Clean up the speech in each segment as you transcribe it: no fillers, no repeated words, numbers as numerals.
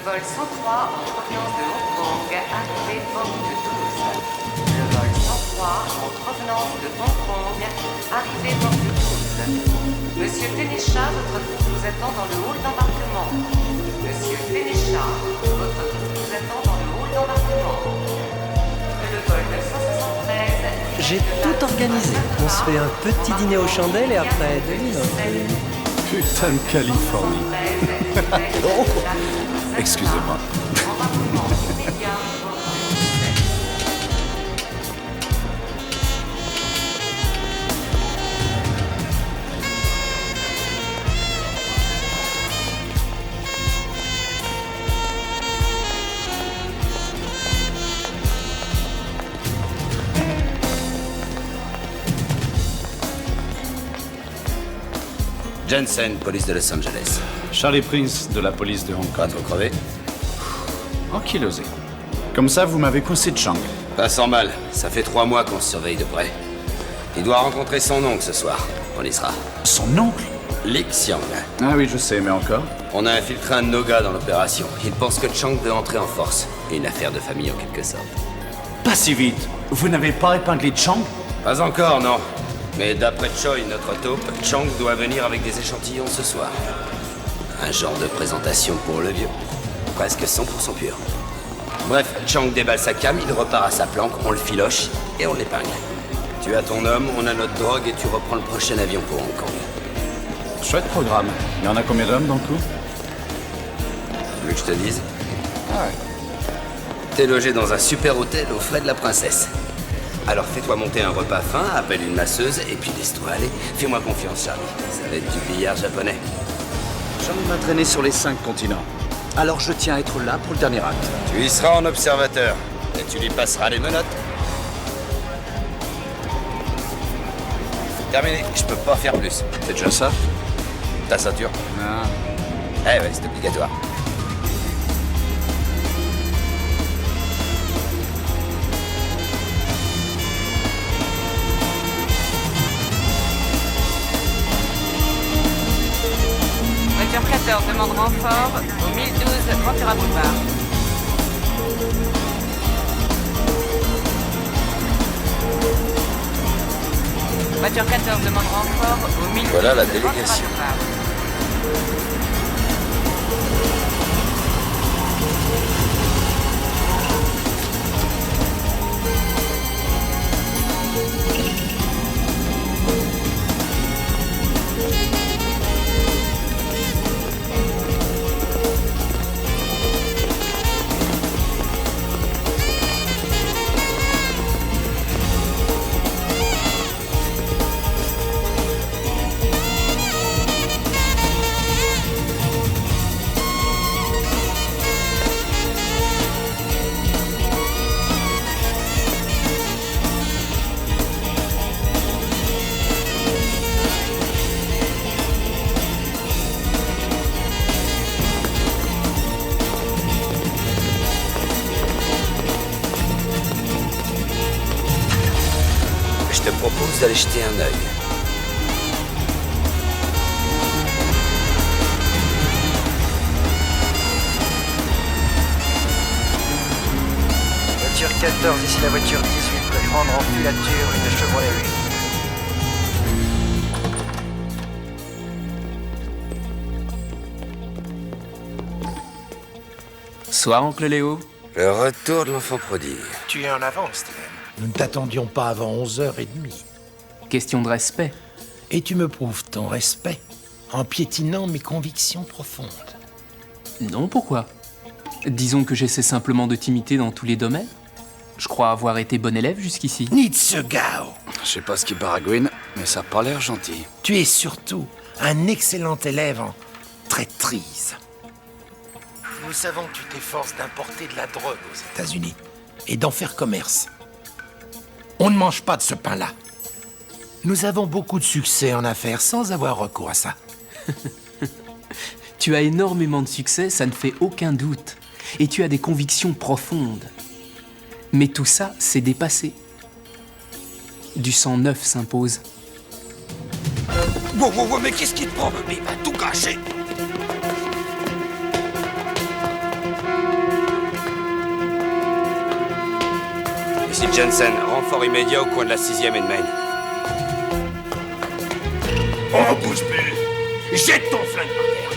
vol 103 en provenance de Hong Kong, arrivé porte de Toulouse. Le vol 103 en provenance de Hong Kong, arrivé porte de Toulouse. Monsieur Ténéchat, votre groupe vous attend dans le hall d'embarquement. Monsieur Ténéchat, votre groupe vous attend dans le hall d'embarquement. Le vol 973... J'ai tout organisé. On se fait un petit dîner aux chandelles et après, devine un peu. Putain de Californie. Oh, excusez-moi. Jensen, police de Los Angeles. Charlie Prince, de la police de Hong Pas Kong. trop crevé? Ankylosé. Comme ça, vous m'avez coincé de Chang. Pas sans mal. Ça fait 3 mois qu'on se surveille de près. Il doit rencontrer son oncle ce soir. On y sera. Son oncle? Li Xiang. Ah oui, je sais, mais encore. On a infiltré un de nos gars dans l'opération. Il pense que Chang veut entrer en force. Une affaire de famille en quelque sorte. Pas si vite. Vous n'avez pas épinglé Chang? Pas encore, non. Mais d'après Choi, notre taupe, Chang doit venir avec des échantillons ce soir. Un genre de présentation pour le vieux. Presque 100% pur. Bref, Chang déballe sa cam, il repart à sa planque, on le filoche et on l'épingle. Tu as ton homme, on a notre drogue et tu reprends le prochain avion pour Hong Kong. Chouette programme. Il y en a combien d'hommes dans le coup? Tu veux que je te dise? Ah ouais. T'es logé dans un super hôtel aux frais de la princesse. Alors fais-toi monter un repas fin, appelle une masseuse et puis laisse-toi aller. Fais-moi confiance, Charlie. Ça va être du billard japonais. Chang m'a traîné sur les 5 continents. Alors je tiens à être là pour le dernier acte. Tu y seras en observateur et tu lui passeras les menottes. Terminé, je peux pas faire plus. C'est déjà ça? Ta ceinture? Non. Eh ouais, c'est obligatoire. Voiture 14 demande renfort au 1012 Ventura Boulevard. Voiture 14 demande renfort au 1012 Voilà la Ventura délégation. Boulevard. Je te propose d'aller jeter un œil. Voiture 14, ici la voiture 18. Peut prendre en filature une Chevrolet 8. Soir, oncle Léo. Le retour de l'enfant prodigue. Tu es en avance, Steven. Nous ne t'attendions pas avant 11h30. Question de respect. Et tu me prouves ton respect en piétinant mes convictions profondes. Non, pourquoi? Disons que j'essaie simplement de t'imiter dans tous les domaines. Je crois avoir été bon élève jusqu'ici. Nitsugao, Je sais pas ce qui baragouine, mais ça a pas l'air gentil. tu es surtout un excellent élève en traîtrise. Nous savons que tu t'efforces d'importer de la drogue aux États-Unis et d'en faire commerce. On ne mange pas de ce pain-là. Nous avons beaucoup de succès en affaires sans avoir recours à ça. Tu as énormément de succès, ça ne fait aucun doute. Et tu as des convictions profondes. Mais tout ça, c'est dépassé. Du sang neuf s'impose. Wow, mais qu'est-ce qui te prend? Mais il va tout gâcher. Ici Jensen, renfort immédiat au coin de la 6e et de Main. On bouge plus. Jette ton flingue par terre.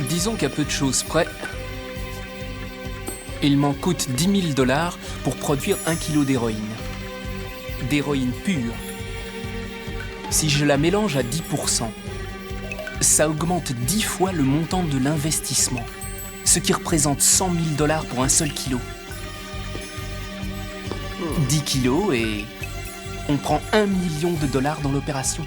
Disons qu'à peu de choses près, il m'en coûte 10 000 $ pour produire 1 kilo d'héroïne. D'héroïne pure. Si je la mélange à 10%, ça augmente 10 fois le montant de l'investissement, ce qui représente 100 000 $ pour un seul kilo. 10 kilos et on prend 1 million de dollars dans l'opération.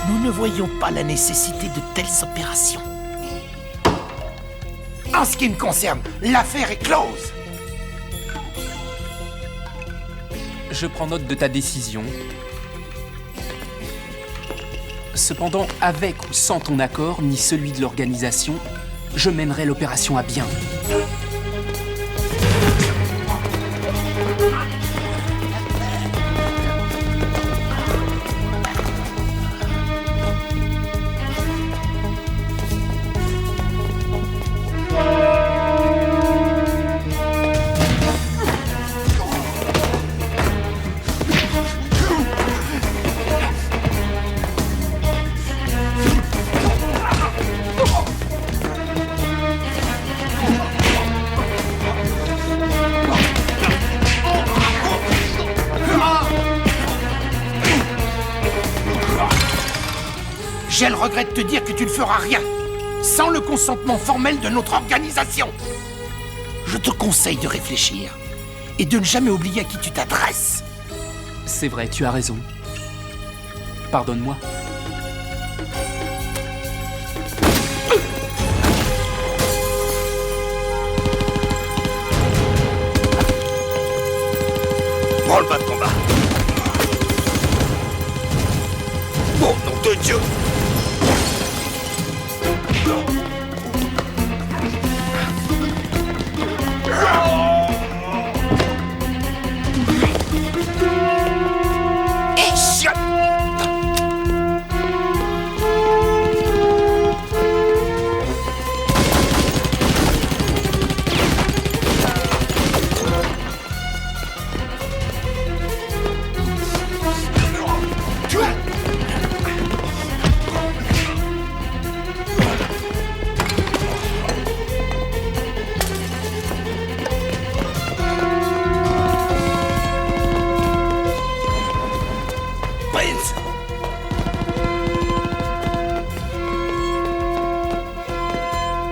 Nous ne voyons pas la nécessité de telles opérations. En ce qui me concerne, l'affaire est close. Je prends note de ta décision. Cependant, avec ou sans ton accord, ni celui de l'organisation, je mènerai l'opération à bien. J'ai le regret de te dire que tu ne feras rien, sans le consentement formel de notre organisation. Je te conseille de réfléchir, et de ne jamais oublier à qui tu t'adresses. C'est vrai, tu as raison. Pardonne-moi. Branle-bas de combat. Bon, nom de Dieu.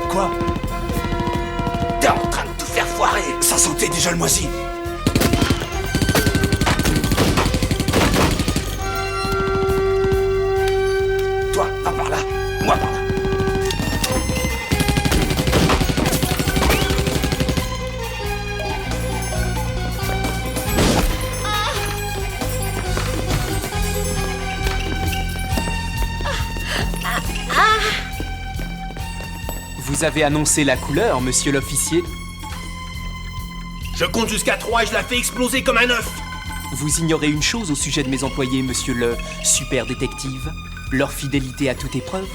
Quoi? T'es en train de tout faire foirer. Ça sentait déjà le moisi. Toi, va par là, moi par là. Vous avez annoncé la couleur, monsieur l'officier. Je compte jusqu'à 3 et je la fais exploser comme un œuf. Vous ignorez une chose au sujet de mes employés, monsieur le super détective. Leur fidélité à toute épreuve.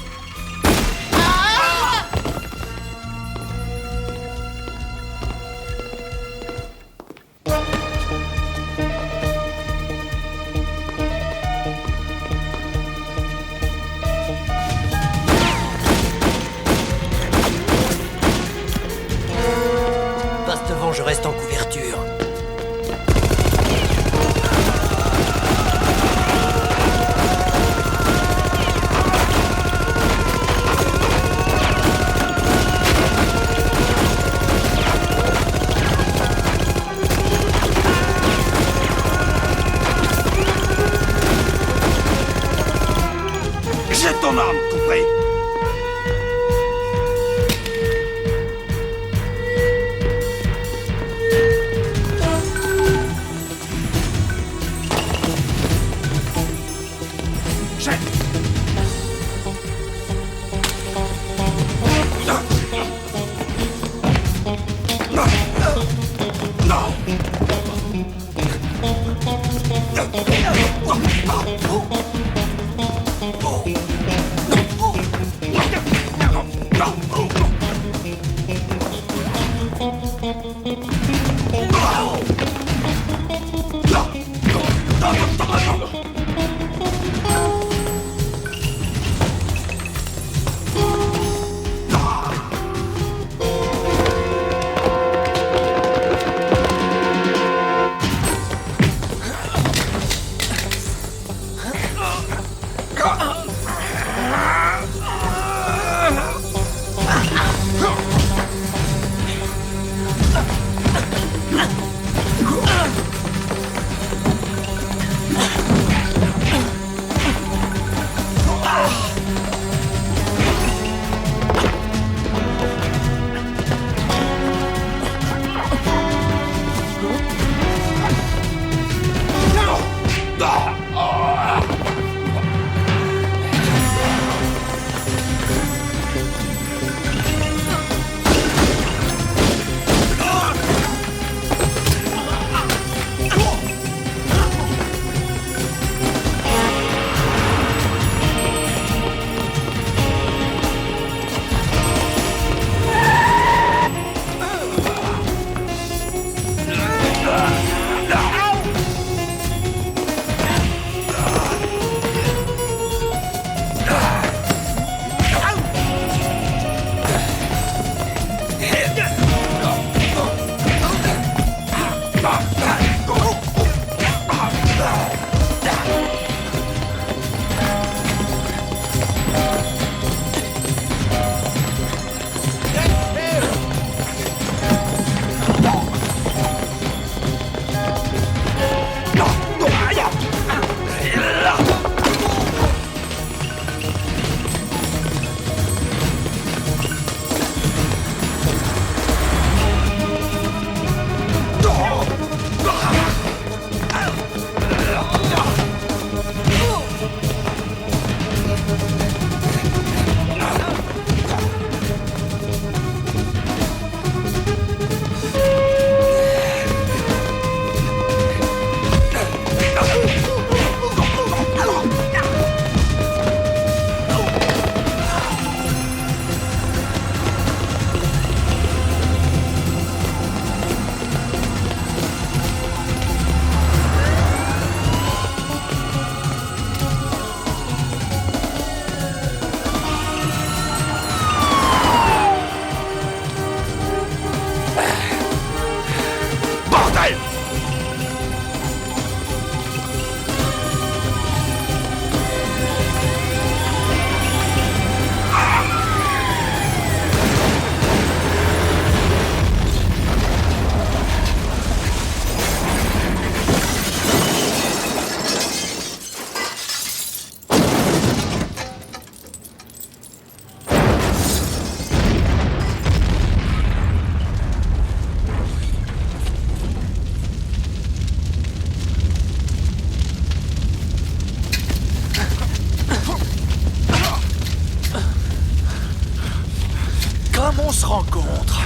Passe devant, je reste en couverture. ton arme, coupé. On se rencontre.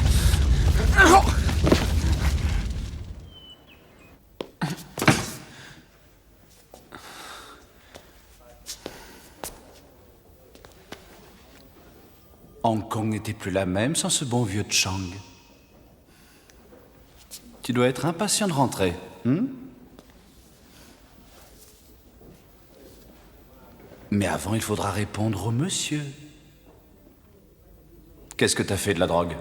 Hong Kong n'était plus la même sans ce bon vieux Chang. Tu dois être impatient de rentrer, Mais avant, il faudra répondre au monsieur. Qu'est-ce que t'as fait de la drogue?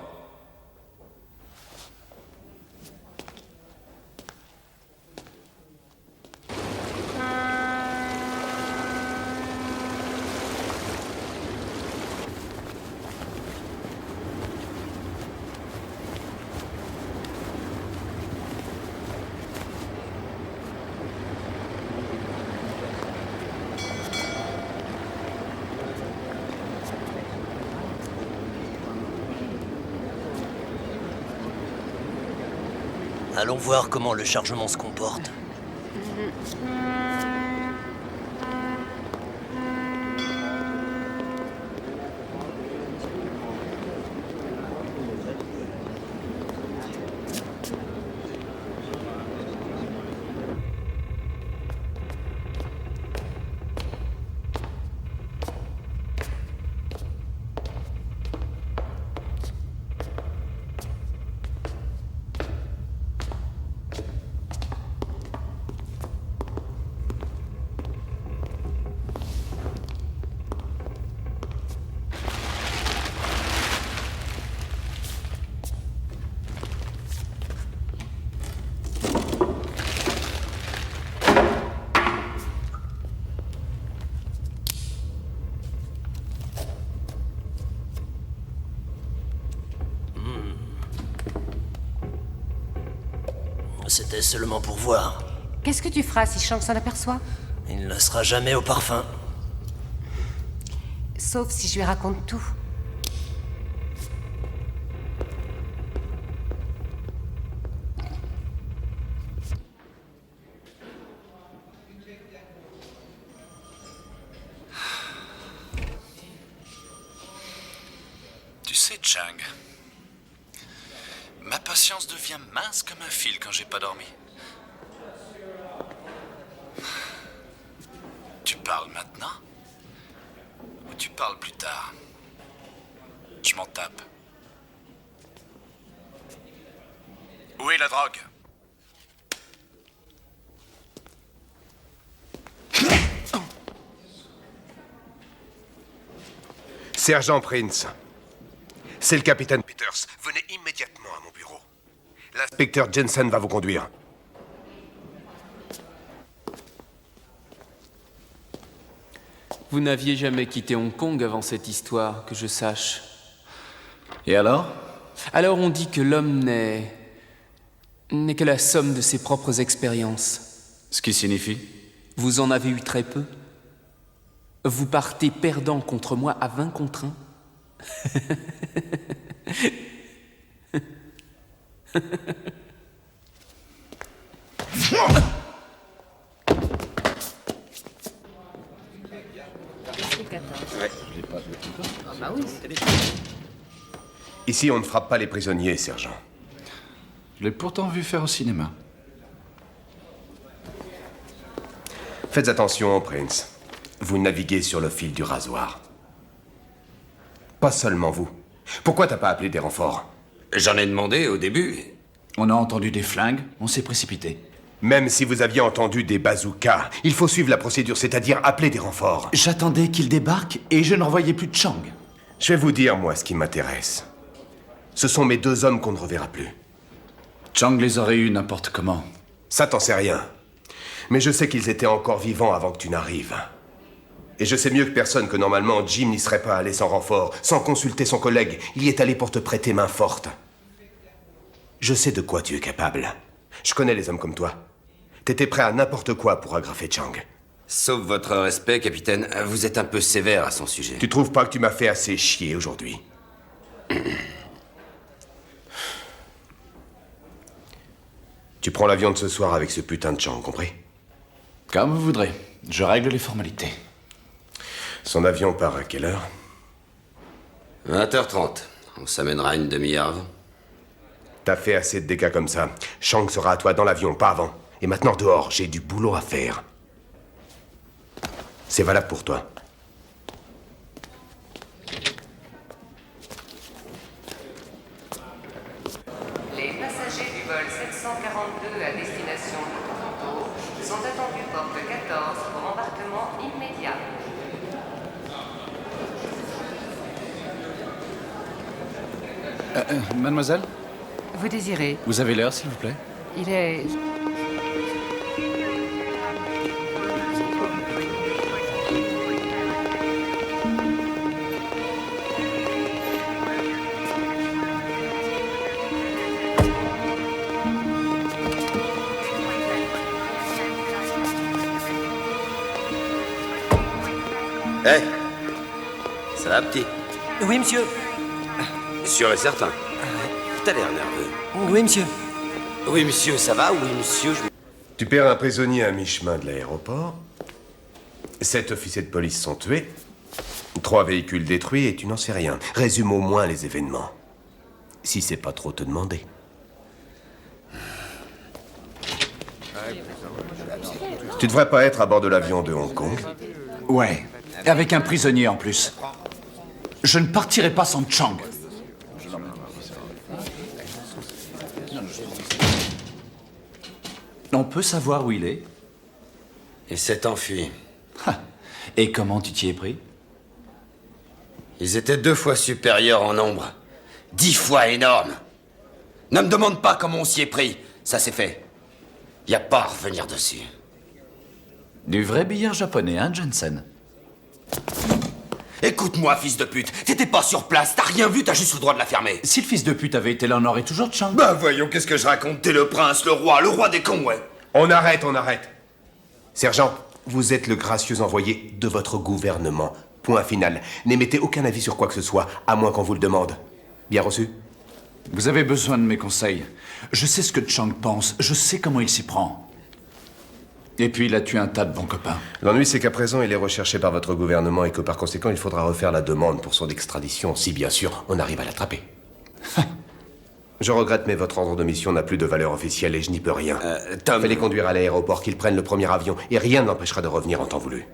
Allons voir comment le chargement se comporte. C'était seulement pour voir. Qu'est-ce que tu feras si Chang s'en aperçoit? Il ne sera jamais au parfum. Sauf si je lui raconte tout. Tu sais, Chang, ma patience devient mince comme un fil quand j'ai pas dormi. Tu parles maintenant? Ou tu parles plus tard? Je m'en tape. Où est la drogue? Sergent Prince, c'est le capitaine Peters. Venez immédiatement à mon bureau. L'inspecteur Jensen va vous conduire. Vous n'aviez jamais quitté Hong Kong avant cette histoire, que je sache. Et alors? Alors on dit que l'homme n'est que la somme de ses propres expériences. Ce qui signifie? Vous en avez eu très peu. Vous partez perdant contre moi à 20 contre 1. Ici, on ne frappe pas les prisonniers, sergent. Je l'ai pourtant vu faire au cinéma. Faites attention, Prince. Vous naviguez sur le fil du rasoir. Pas seulement vous. Pourquoi t'as pas appelé des renforts? J'en ai demandé au début. On a entendu des flingues, on s'est précipité. Même si vous aviez entendu des bazookas, il faut suivre la procédure, c'est-à-dire appeler des renforts. J'attendais qu'ils débarquent et je ne revoyais plus de Chang. Je vais vous dire, moi, ce qui m'intéresse. Ce sont mes 2 hommes qu'on ne reverra plus. Chang les aurait eus n'importe comment. Ça, t'en sais rien. Mais je sais qu'ils étaient encore vivants avant que tu n'arrives. Et je sais mieux que personne que normalement Jim n'y serait pas allé sans renfort, sans consulter son collègue. Il y est allé pour te prêter main forte. Je sais de quoi tu es capable. Je connais les hommes comme toi. T'étais prêt à n'importe quoi pour agrafer Chang. Sauf votre respect, capitaine, vous êtes un peu sévère à son sujet. Tu trouves pas que tu m'as fait assez chier aujourd'hui? Tu prends l'avion de ce soir avec ce putain de Chang, compris? Comme vous voudrez. Je règle les formalités. Son avion part à quelle heure? 20h30. On s'amènera une demi-heure avant. T'as fait assez de dégâts comme ça. Chang sera à toi dans l'avion, pas avant. Et maintenant dehors, j'ai du boulot à faire. C'est valable pour toi. Les passagers du vol 742 à destination de Toronto sont attendus porte 14 pour embarquement immédiat. Mademoiselle, Vous désirez? vous avez l'heure, s'il vous plaît? Il est... Hé, ça va, petit? Oui, monsieur. Sûr et certain. T'as l'air nerveux. Oui, monsieur. Oui, monsieur, ça va? Oui, monsieur, Tu perds un prisonnier à mi-chemin de l'aéroport. 7 officiers de police sont tués. 3 véhicules détruits et tu n'en sais rien. Résume au moins les événements. Si c'est pas trop te demander. Tu devrais pas être à bord de l'avion de Hong Kong. Ouais, avec un prisonnier en plus. Je ne partirai pas sans Chang. On peut savoir où il est? Il s'est enfui. Et comment tu t'y es pris? Ils étaient 2 fois supérieurs en nombre. 10 fois énormes. Ne me demande pas comment on s'y est pris. Ça c'est fait. Y a pas à revenir dessus. Du vrai billard japonais, hein, Jensen? Écoute-moi, fils de pute. T'étais pas sur place, t'as rien vu, t'as juste le droit de la fermer. Si le fils de pute avait été là, on aurait toujours Chang. Bah voyons, qu'est-ce que je raconte? T'es le prince, le roi des cons, ouais. On arrête. Sergent, vous êtes le gracieux envoyé de votre gouvernement. Point final. N'émettez aucun avis sur quoi que ce soit, à moins qu'on vous le demande. Bien reçu? Vous avez besoin de mes conseils. Je sais ce que Chang pense, je sais comment il s'y prend. Et puis il a tué un tas de bons copains. L'ennui, c'est qu'à présent, il est recherché par votre gouvernement et que par conséquent, il faudra refaire la demande pour son extradition, si bien sûr, on arrive à l'attraper. Je regrette, mais votre ordre de mission n'a plus de valeur officielle et je n'y peux rien. Tom... Fallait conduire à l'aéroport, qu'ils prennent le premier avion, et rien ne l'empêchera de revenir en temps voulu.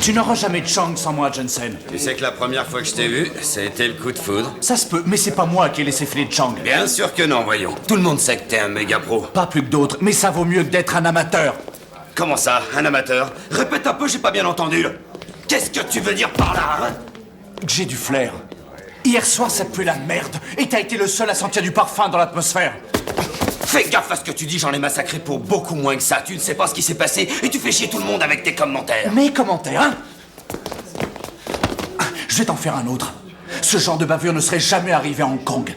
Tu n'auras jamais de Chang sans moi, Jensen. Tu sais que la première fois que je t'ai vu, ça a été le coup de foudre. Ça se peut, mais c'est pas moi qui ai laissé filer Chang. Bien sûr que non, voyons. Tout le monde sait que t'es un méga pro. Pas plus que d'autres, mais ça vaut mieux que d'être un amateur. Comment ça, un amateur? Répète un peu, j'ai pas bien entendu. Qu'est-ce que tu veux dire par là, hein? J'ai du flair. Hier soir, ça puait la merde, et t'as été le seul à sentir du parfum dans l'atmosphère. Fais gaffe à ce que tu dis, j'en ai massacré pour beaucoup moins que ça. Tu ne sais pas ce qui s'est passé et tu fais chier tout le monde avec tes commentaires. Mes commentaires, hein? Je vais t'en faire un autre. Ce genre de bavure ne serait jamais arrivé à Hong Kong.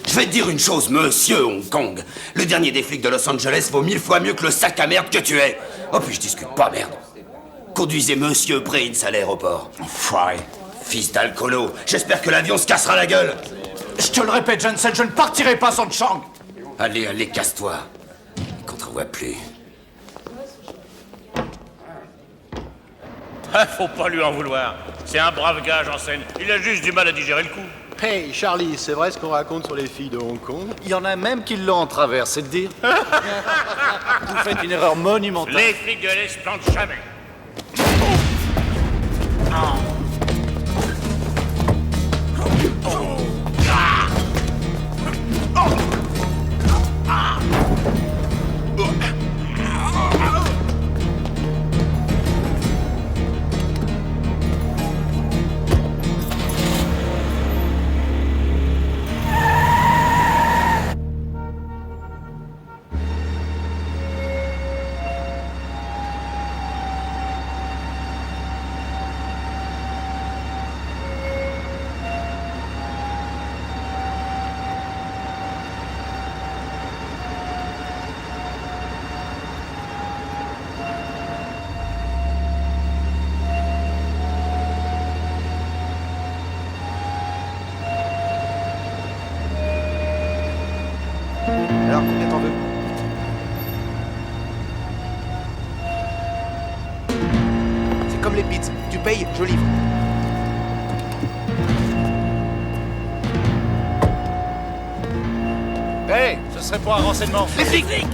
Je vais te dire une chose, monsieur Hong Kong. Le dernier des flics de Los Angeles vaut 1000 fois mieux que le sac à merde que tu es. Oh, puis je discute pas, merde. Conduisez monsieur Prince à l'aéroport. Enfoiré. Fils d'alcoolo, j'espère que l'avion se cassera la gueule. Je te le répète, Jensen, je ne partirai pas sans Chang. Allez, allez, casse-toi. Qu'on te revoie plus. Faut pas lui en vouloir. C'est un brave gars, Janssen. Il a juste du mal à digérer le coup. Hey, Charlie, c'est vrai ce qu'on raconte sur les filles de Hong Kong? Il y en a même qui l'ont en travers, c'est de dire. Vous faites une erreur monumentale. Les flics de l'Est plantent jamais. Alors, combien t'en veux? C'est comme les pizzas. Tu payes, je livre. Hey, ce serait pour un renseignement. Les flics!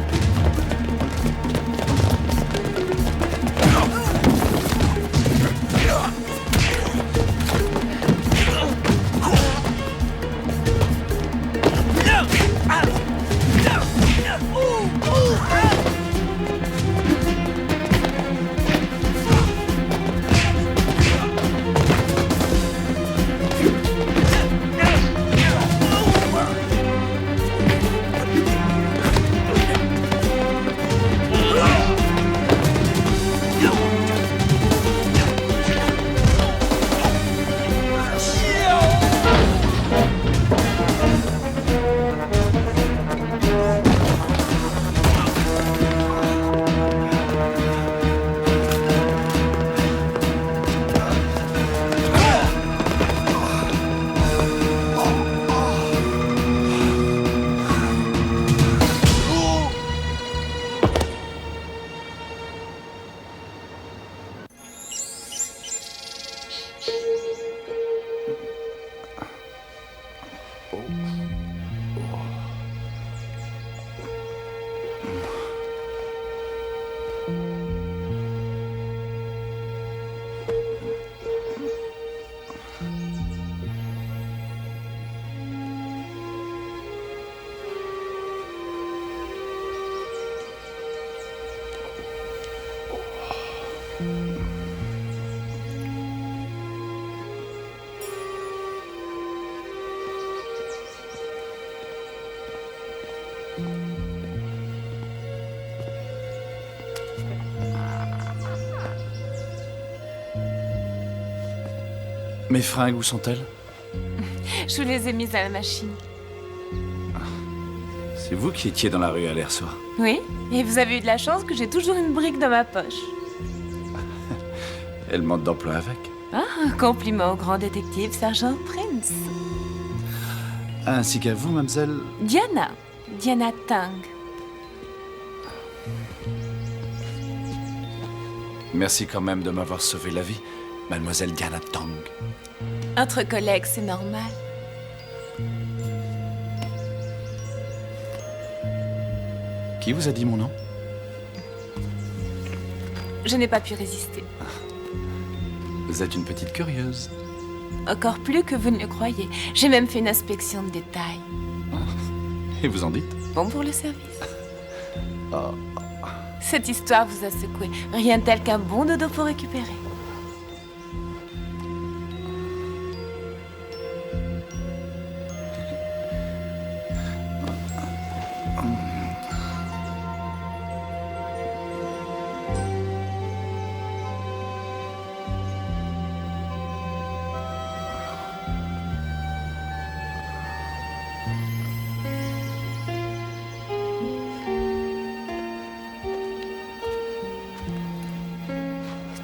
Mes fringues, où sont-elles? Je vous les ai mises à la machine. C'est vous qui étiez dans la rue hier soir. Oui, et vous avez eu de la chance que j'ai toujours une brique dans ma poche. Elle manque d'emploi avec. Ah, un compliment au grand détective Sergent Prince. Ainsi qu'à vous, mademoiselle. Diana Tang. Merci quand même de m'avoir sauvé la vie, mademoiselle Diana Tang. Entre collègues, c'est normal. Qui vous a dit mon nom? Je n'ai pas pu résister. Vous êtes une petite curieuse. Encore plus que vous ne le croyez. J'ai même fait une inspection de détail. Et vous en dites? Bon pour le service. Cette histoire vous a secoué. Rien de tel qu'un bon dodo pour récupérer.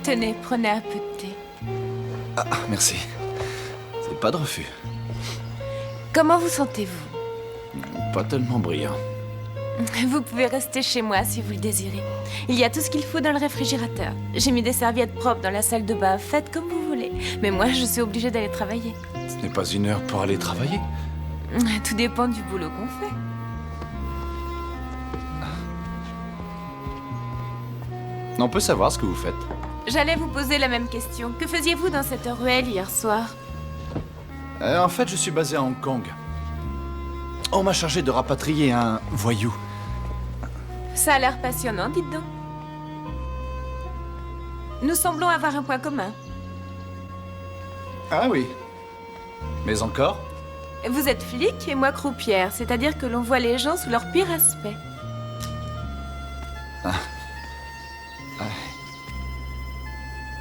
Tenez, prenez un peu de thé. Ah, merci. C'est pas de refus. Comment vous sentez-vous? Pas tellement brillant. Vous pouvez rester chez moi si vous le désirez. Il y a tout ce qu'il faut dans le réfrigérateur. J'ai mis des serviettes propres dans la salle de bain. Faites comme vous voulez. Mais moi, je suis obligée d'aller travailler. Ce n'est pas une heure pour aller travailler. Tout dépend du boulot qu'on fait. On peut savoir ce que vous faites. J'allais vous poser la même question. Que faisiez-vous dans cette ruelle hier soir? En fait, je suis basé à Hong Kong. On m'a chargé de rapatrier un voyou. Ça a l'air passionnant, dites donc. Nous semblons avoir un point commun. Ah oui. Mais encore? Vous êtes flic et moi croupière, c'est-à-dire que l'on voit les gens sous leur pire aspect.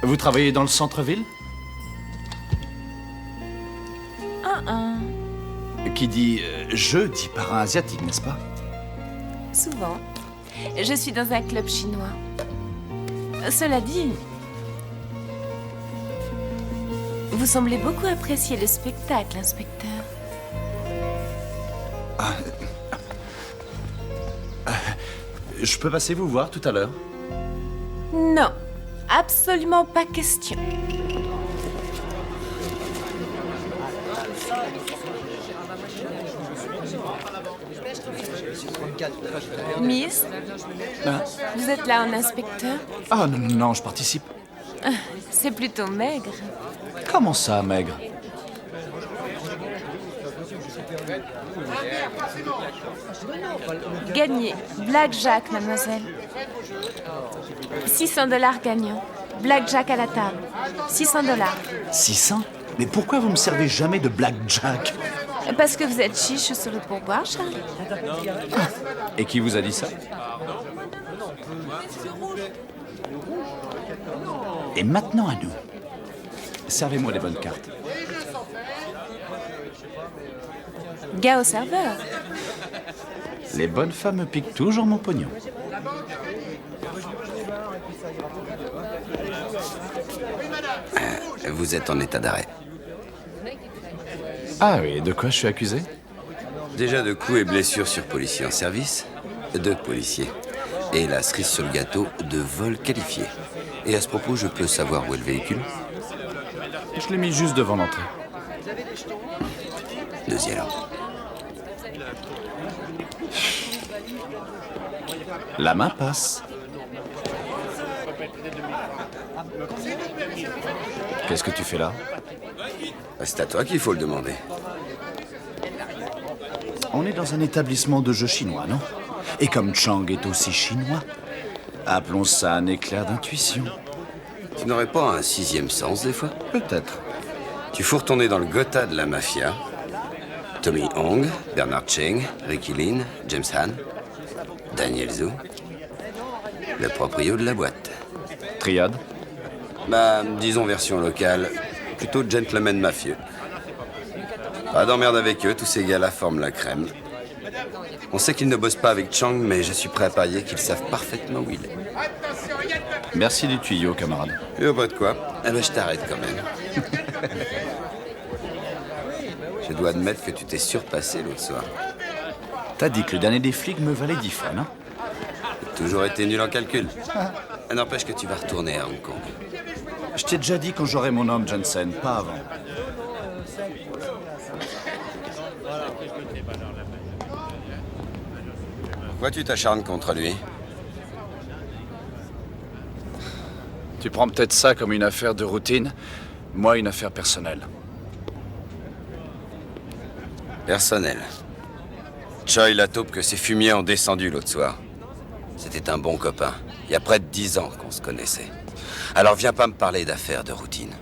Vous travaillez dans le centre-ville? Qui dit je dit par un asiatique, n'est-ce pas? Souvent. Je suis dans un club chinois. Cela dit, vous semblez beaucoup apprécier le spectacle, inspecteur. Je peux passer vous voir tout à l'heure? Non, absolument pas question. Miss, vous êtes là en inspecteur? Ah non, non, non, je participe. C'est plutôt maigre. Comment ça, maigre? Gagné. Blackjack, mademoiselle. 600 $ gagnants. Blackjack à la table. 600 $. 600? Mais pourquoi vous me servez jamais de blackjack? Parce que vous êtes chiche sur le pourboire, Charles. Et qui vous a dit ça? Et maintenant à nous. Servez-moi les bonnes cartes. Gars au serveur. Les bonnes femmes piquent toujours mon pognon. Vous êtes en état d'arrêt. Ah oui, de quoi je suis accusé? Déjà de coups et blessures sur policiers en service, 2 policiers. Et la cerise sur le gâteau de vol qualifié. Et à ce propos, je peux savoir où est le véhicule? Je l'ai mis juste devant l'entrée. Deuxième. La main passe. Qu'est-ce que tu fais là? C'est à toi qu'il faut le demander. On est dans un établissement de jeux chinois, non? Et comme Chang est aussi chinois, appelons ça un éclair d'intuition. Tu n'aurais pas un sixième sens, des fois? Peut-être. Tu fous retourner dans le Gotha de la mafia. Tommy Hong, Bernard Cheng, Ricky Lin, James Han, Daniel Zhu, le proprio de la boîte. Triade. Bah, disons version locale, plutôt gentleman mafieux. Pas d'emmerde avec eux, tous ces gars-là forment la crème. On sait qu'ils ne bossent pas avec Chang, mais je suis prêt à parier qu'ils savent parfaitement où il est. Merci du tuyau, camarade. Et pas de quoi. Eh ben, je t'arrête quand même. Je dois admettre que tu t'es surpassé l'autre soir. T'as dit que le dernier des flics me valait 10 fois, non? J'ai toujours été nul en calcul. N'empêche que tu vas retourner à Hong Kong. Je t'ai déjà dit quand j'aurai mon homme, Jensen, pas avant. Pourquoi tu t'acharnes contre lui? Tu prends peut-être ça comme une affaire de routine, moi une affaire personnelle. Personnel. Choi la taupe que ses fumiers ont descendu l'autre soir. C'était un bon copain. Il y a près de 10 ans qu'on se connaissait. Alors viens pas me parler d'affaires de routine.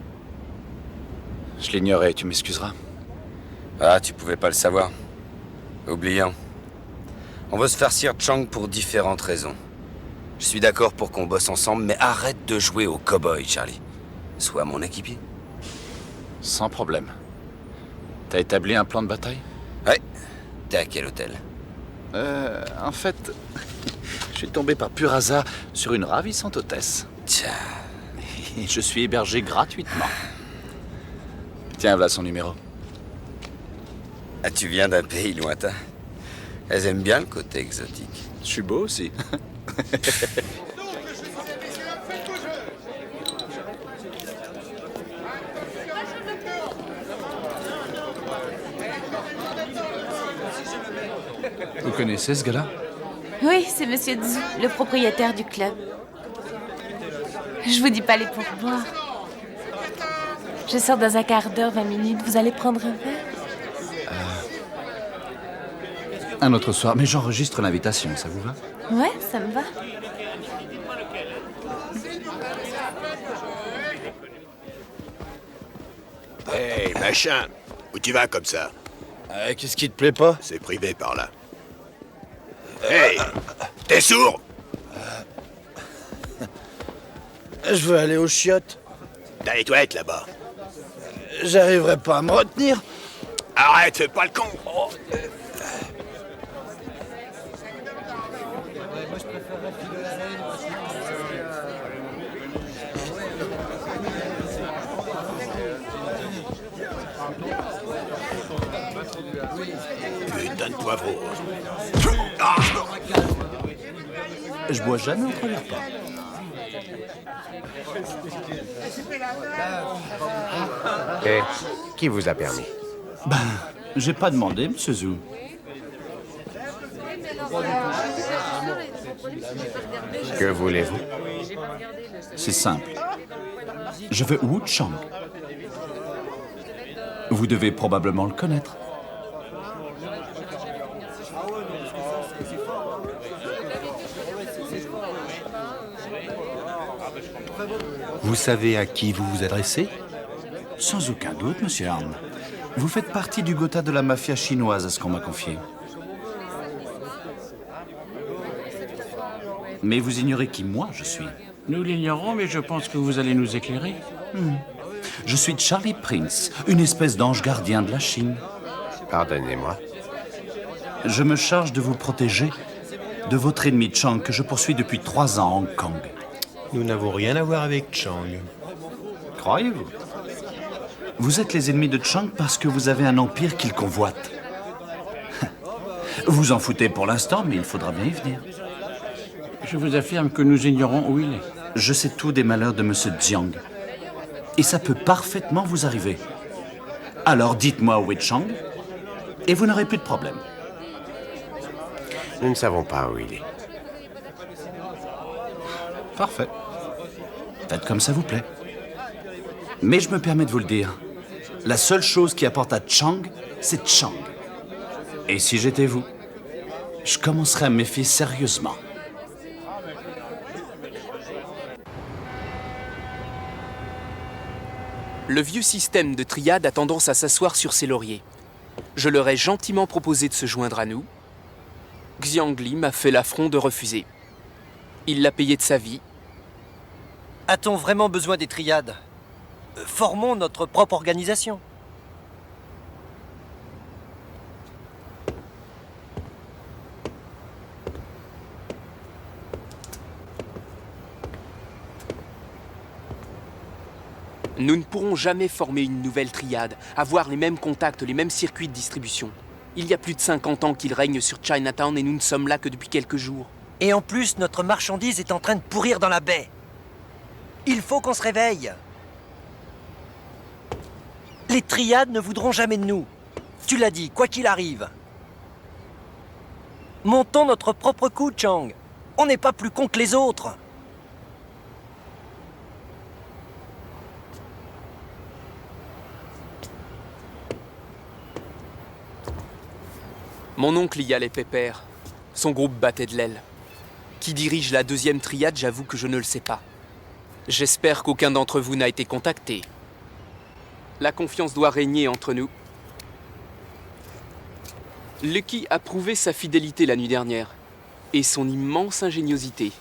Je l'ignorais, tu m'excuseras. Ah, tu pouvais pas le savoir. Oublions. On veut se farcir Chang pour différentes raisons. Je suis d'accord pour qu'on bosse ensemble, mais arrête de jouer au cow-boy, Charlie. Sois mon équipier. Sans problème. T'as établi un plan de bataille? Ouais. T'es à quel hôtel? En fait, je suis tombé par pur hasard sur une ravissante hôtesse. Tiens. Et je suis hébergé gratuitement. Tiens, voilà son numéro. Ah, tu viens d'un pays lointain. Elles aiment bien le côté exotique. Je suis beau aussi. Vous connaissez ce gars-là? Oui, c'est Monsieur Zhu, le propriétaire du club. Je vous dis pas les pourboires. Je sors dans un quart d'heure, 20 minutes. Vous allez prendre un verre? Un autre soir, mais j'enregistre l'invitation, ça vous va? Ouais, ça me va. Hey, machin, où tu vas comme ça? Qu'est-ce qui te plaît pas? C'est privé par là. Hey, t'es sourd? Je veux aller aux chiottes. T'as les toilettes là-bas. J'arriverai pas à me retenir. Arrête, fais pas le con. Putain de poivreau. Ah. Je bois jamais au travers pas. Et qui vous a permis? Ben, j'ai pas demandé, monsieur Zhu. Que voulez-vous? C'est simple. Je veux Wu Chang. Vous devez probablement le connaître. Vous savez à qui vous vous adressez? Sans aucun doute, monsieur Arne. Vous faites partie du Gotha de la mafia chinoise, à ce qu'on m'a confié. Mais vous ignorez qui moi je suis. Nous l'ignorons, mais je pense que vous allez nous éclairer. Je suis Charlie Prince, une espèce d'ange gardien de la Chine. Pardonnez-moi. Je me charge de vous protéger de votre ennemi Chang que je poursuis depuis 3 ans à Hong Kong. Nous n'avons rien à voir avec Chang. Croyez-vous? Vous êtes les ennemis de Chang parce que vous avez un empire qu'il convoite. Vous en foutez pour l'instant, mais il faudra bien y venir. Je vous affirme que nous ignorons où il est. Je sais tout des malheurs de Monsieur Jiang. Et ça peut parfaitement vous arriver. Alors dites-moi où est Chang, et vous n'aurez plus de problème. Nous ne savons pas où il est. Parfait. Faites comme ça vous plaît. Mais je me permets de vous le dire. La seule chose qui apporte à Chang, c'est Chang. Et si j'étais vous, je commencerais à me méfier sérieusement. Le vieux système de triade a tendance à s'asseoir sur ses lauriers. Je leur ai gentiment proposé de se joindre à nous. Xiangli m'a fait l'affront de refuser. Il l'a payé de sa vie. A-t-on vraiment besoin des triades? Formons notre propre organisation. Nous ne pourrons jamais former une nouvelle triade, avoir les mêmes contacts, les mêmes circuits de distribution. Il y a plus de 50 ans qu'ils règnent sur Chinatown et nous ne sommes là que depuis quelques jours. Et en plus, notre marchandise est en train de pourrir dans la baie. Il faut qu'on se réveille. Les triades ne voudront jamais de nous. Tu l'as dit, quoi qu'il arrive. Montons notre propre coup, Chang. On n'est pas plus cons que les autres. Mon oncle y allait pépère. Son groupe battait de l'aile. Qui dirige la deuxième triade, j'avoue que je ne le sais pas. J'espère qu'aucun d'entre vous n'a été contacté. La confiance doit régner entre nous. Lucky a prouvé sa fidélité la nuit dernière et son immense ingéniosité.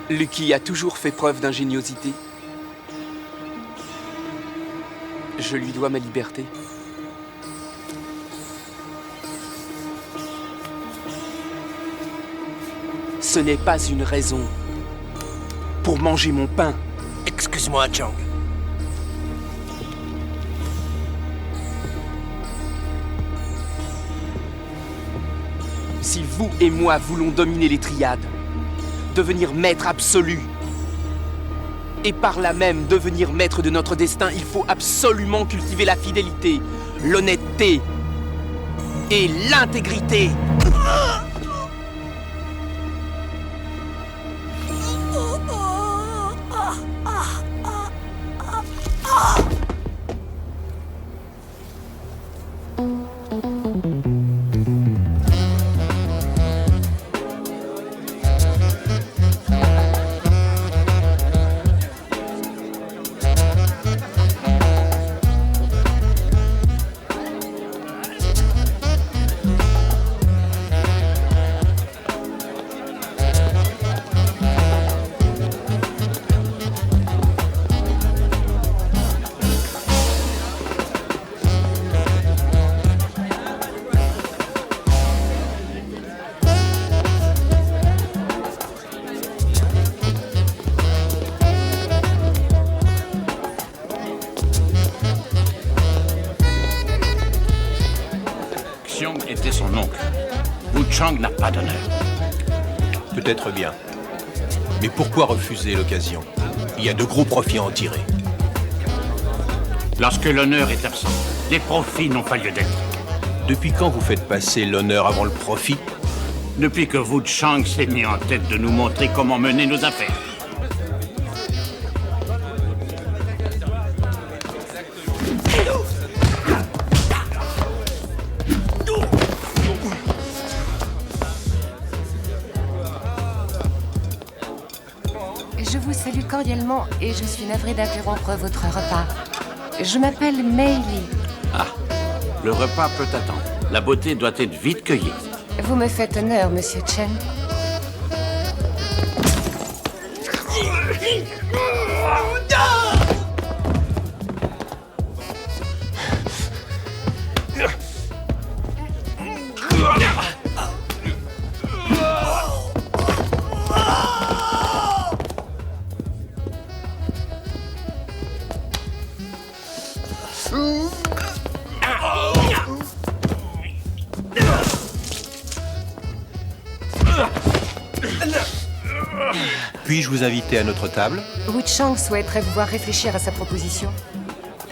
Lucky a toujours fait preuve d'ingéniosité. Je lui dois ma liberté. Ce n'est pas une raison pour manger mon pain. Excuse-moi, Chang. Si vous et moi voulons dominer les triades, devenir maître absolu, et par là même devenir maître de notre destin, il faut absolument cultiver la fidélité, l'honnêteté et l'intégrité. Xiong était son oncle. Wu Chang n'a pas d'honneur. Peut-être bien. Mais pourquoi refuser l'occasion? Il y a de gros profits à en tirer. Lorsque l'honneur est absent, les profits n'ont pas lieu d'être. Depuis quand vous faites passer l'honneur avant le profit? Depuis que Wu Chang s'est mis en tête de nous montrer comment mener nos affaires. Je vous salue cordialement et je suis navrée d'interrompre votre repas. Je m'appelle Mei Li. Ah, le repas peut attendre. La beauté doit être vite cueillie. Vous me faites honneur, Monsieur Chen. Puis-je vous inviter à notre table? Wu Chang souhaiterait vous voir réfléchir à sa proposition.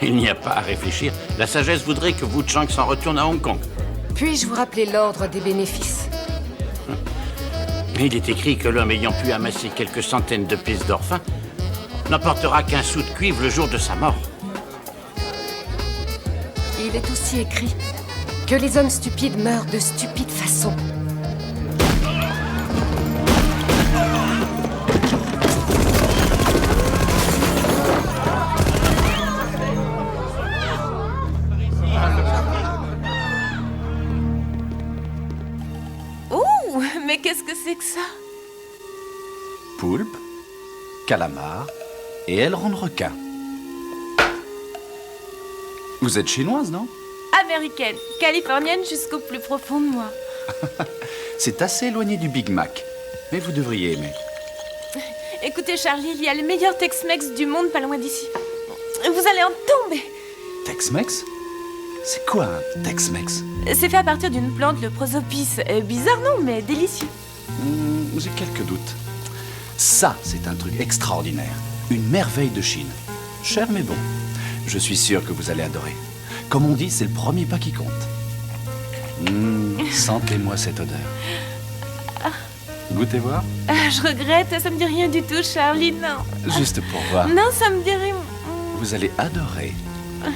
Il n'y a pas à réfléchir. La sagesse voudrait que Wu Chang s'en retourne à Hong Kong. Puis-je vous rappeler l'ordre des bénéfices? Il est écrit que l'homme ayant pu amasser quelques centaines de pièces d'or fin n'emportera qu'un sou de cuivre le jour de sa mort. Il est aussi écrit que les hommes stupides meurent de stupide façon. Mais qu'est-ce que c'est que ça? Poulpe, calamar et aileron de requin. Vous êtes chinoise, non? Américaine, californienne jusqu'au plus profond de moi. C'est assez éloigné du Big Mac, mais vous devriez aimer. Écoutez, Charlie, il y a le meilleur Tex-Mex du monde pas loin d'ici. Vous allez en tomber. Tex-Mex? C'est quoi un Tex-Mex? C'est fait à partir d'une plante, le prosopis. Bizarre, non, mais délicieux. J'ai quelques doutes. Ça, c'est un truc extraordinaire. Une merveille de Chine. Cher mais bon. Je suis sûr que vous allez adorer. Comme on dit, c'est le premier pas qui compte. Sentez-moi cette odeur. Goûtez voir. Je regrette, ça me dit rien du tout, Charlie, non. Juste pour voir. Non, ça me dit rien. Vous allez adorer.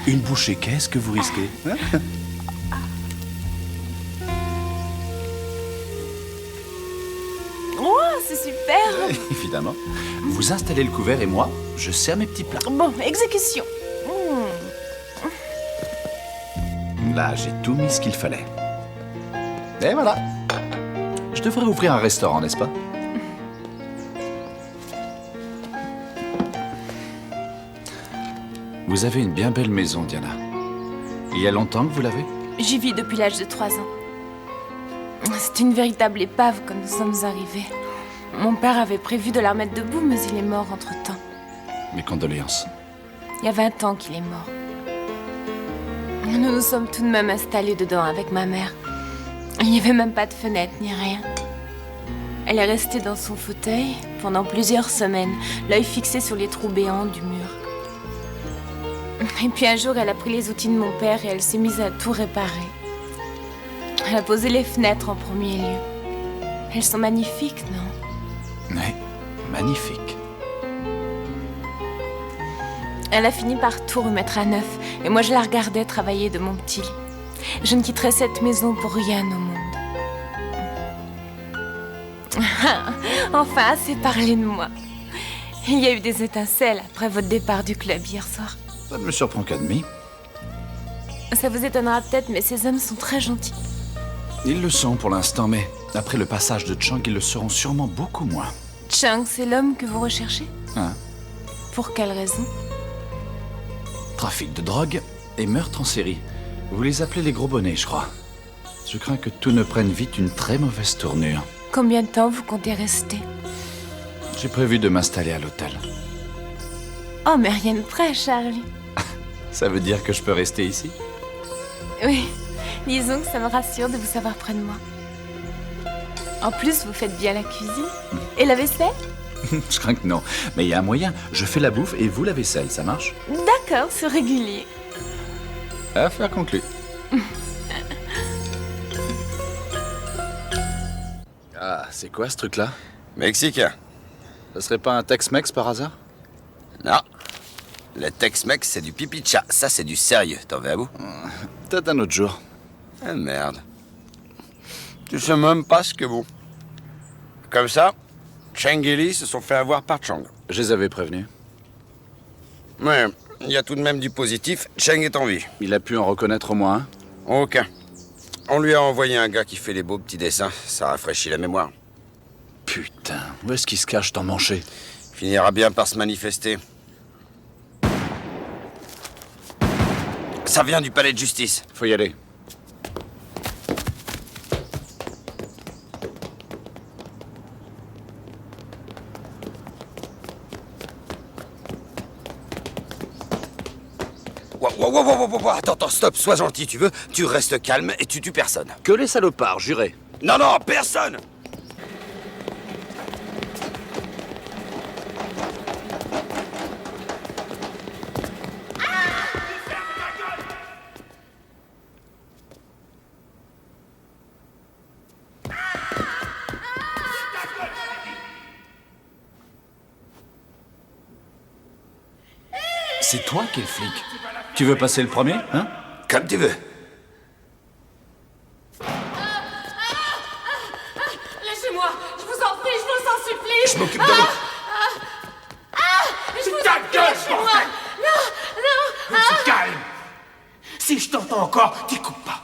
Une bouchée, qu'est-ce que vous risquez? Oh, c'est super. Évidemment. Vous installez le couvert et moi, je sers mes petits plats. Bon, exécution. Là, j'ai tout mis ce qu'il fallait. Et voilà. Je devrais ouvrir un restaurant, n'est-ce pas? Vous avez une bien belle maison, Diana. Il y a longtemps que vous l'avez? J'y vis depuis l'âge de 3 ans. C'est une véritable épave quand nous sommes arrivés. Mon père avait prévu de la remettre debout, mais il est mort entre-temps. Mes condoléances. Il y a 20 ans qu'il est mort. Nous nous sommes tout de même installés dedans avec ma mère. Il n'y avait même pas de fenêtre ni rien. Elle est restée dans son fauteuil pendant plusieurs semaines, l'œil fixé sur les trous béants du mur. Et puis un jour, elle a pris les outils de mon père et elle s'est mise à tout réparer. Elle a posé les fenêtres en premier lieu. Elles sont magnifiques, non? Oui, magnifique. Elle a fini par tout remettre à neuf, et moi je la regardais travailler de mon petit lit. Je ne quitterai cette maison pour rien au monde. Enfin, assez parlé de moi. Il y a eu des étincelles après votre départ du club hier soir. Ça ne me surprend qu'à demi. Ça vous étonnera peut-être, mais ces hommes sont très gentils. Ils le sont pour l'instant, mais après le passage de Chang, ils le seront sûrement beaucoup moins. Chang, c'est l'homme que vous recherchez? Hein? Pour quelle raison? Trafic de drogue et meurtre en série. Vous les appelez les gros bonnets, je crois. Je crains que tout ne prenne vite une très mauvaise tournure. Combien de temps vous comptez rester? J'ai prévu de m'installer à l'hôtel. Oh, mais rien de prêt, Charlie. Ça veut dire que je peux rester ici? Oui, disons que ça me rassure de vous savoir près de moi. En plus, vous faites bien la cuisine. Et la vaisselle? Je crains que non. Mais il y a un moyen. Je fais la bouffe et vous la vaisselle, ça marche? D'accord, c'est régulier. Affaire conclue. Ah, c'est quoi ce truc-là? Mexicain. Ça serait pas un Tex-Mex par hasard? Non. Le Tex-Mex, c'est du pipi de chat. Ça, c'est du sérieux. T'en veux à bout? Peut-être un autre jour. Ah, merde. Tu sais même pas ce que vous. Comme ça, Chang et Lee se sont fait avoir par Chang. Je les avais prévenus. Ouais, il y a tout de même du positif. Chang est en vie. Il a pu en reconnaître au moins un? Aucun. On lui a envoyé un gars qui fait les beaux petits dessins. Ça rafraîchit la mémoire. Putain, où est-ce qu'il se cache tant manché? Finira bien par se manifester. Ça vient du palais de justice. Faut y aller. Wow, attends, stop, sois gentil, tu veux? Tu restes calme et tu tues personne. Que les salopards, juré. Non, personne! C'est toi qui es le flic. Tu veux passer le premier, hein? Comme tu veux. Laissez-moi, je vous en prie, je vous en supplie. Je m'occupe de l'autre. Je vous Ta en prie, gueule, laissez-moi. bordel. Non. Calme. Si je t'entends encore, t'écoutes pas.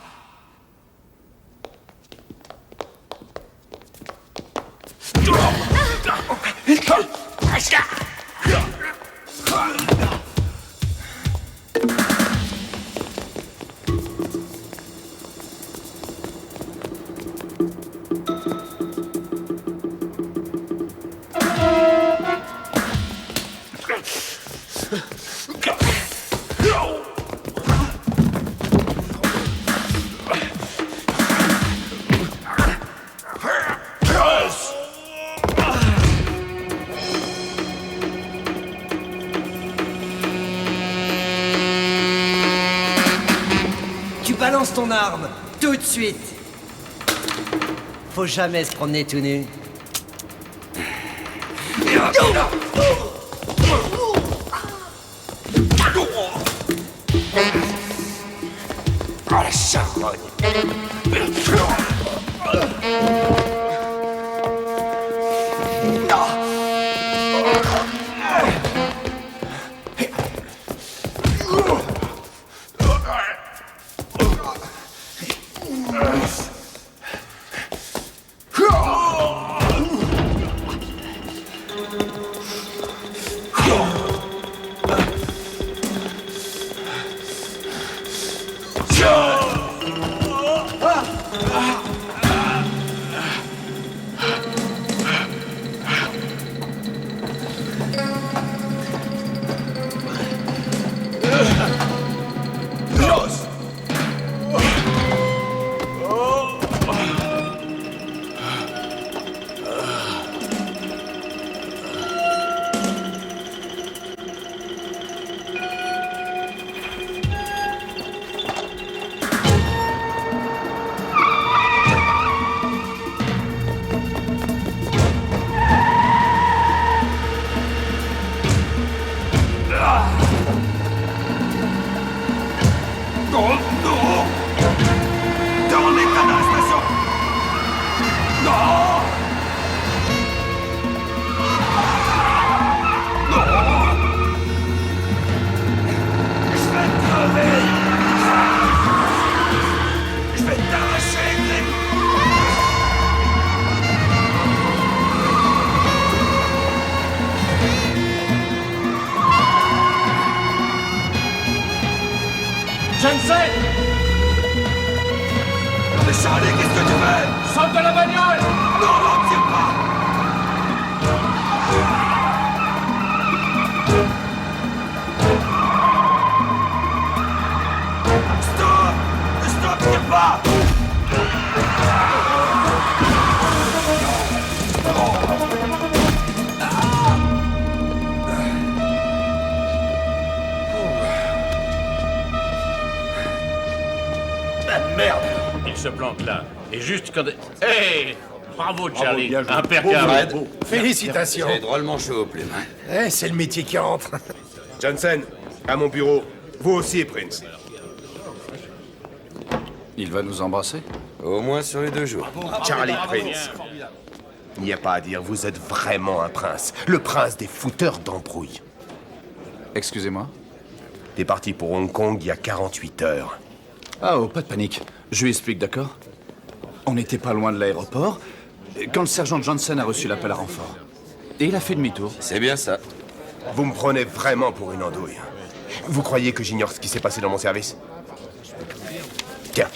Tu balances ton arme, tout de suite. Faut jamais se promener tout nu. Oh la charogne. Jensen! Mais Charlie, qu'est-ce que tu fais? Sors de la bagnole! Non, non, tiens pas! Stop! Stop, tiens pas! Merde! Il se plante là. Et juste quand... Hey! Bravo, Charlie! bien joué. Impeccable! Bravo. Félicitations. C'est drôlement chaud aux plumes. Eh, c'est le métier qui rentre. Johnson, à mon bureau. Vous aussi, Prince. Il va nous embrasser? Au moins sur les 2 jours. Charlie Prince. Il n'y a pas à dire, vous êtes vraiment un prince. Le prince des fouteurs d'embrouille. Excusez-moi? T'es parti pour Hong Kong il y a 48 heures. Ah, oh, pas de panique. Je lui explique, d'accord? On n'était pas loin de l'aéroport quand le sergent Johnson a reçu l'appel à renfort. Et il a fait demi-tour. C'est bien ça. Vous me prenez vraiment pour une andouille. Vous croyez que j'ignore ce qui s'est passé dans mon service? Tiens.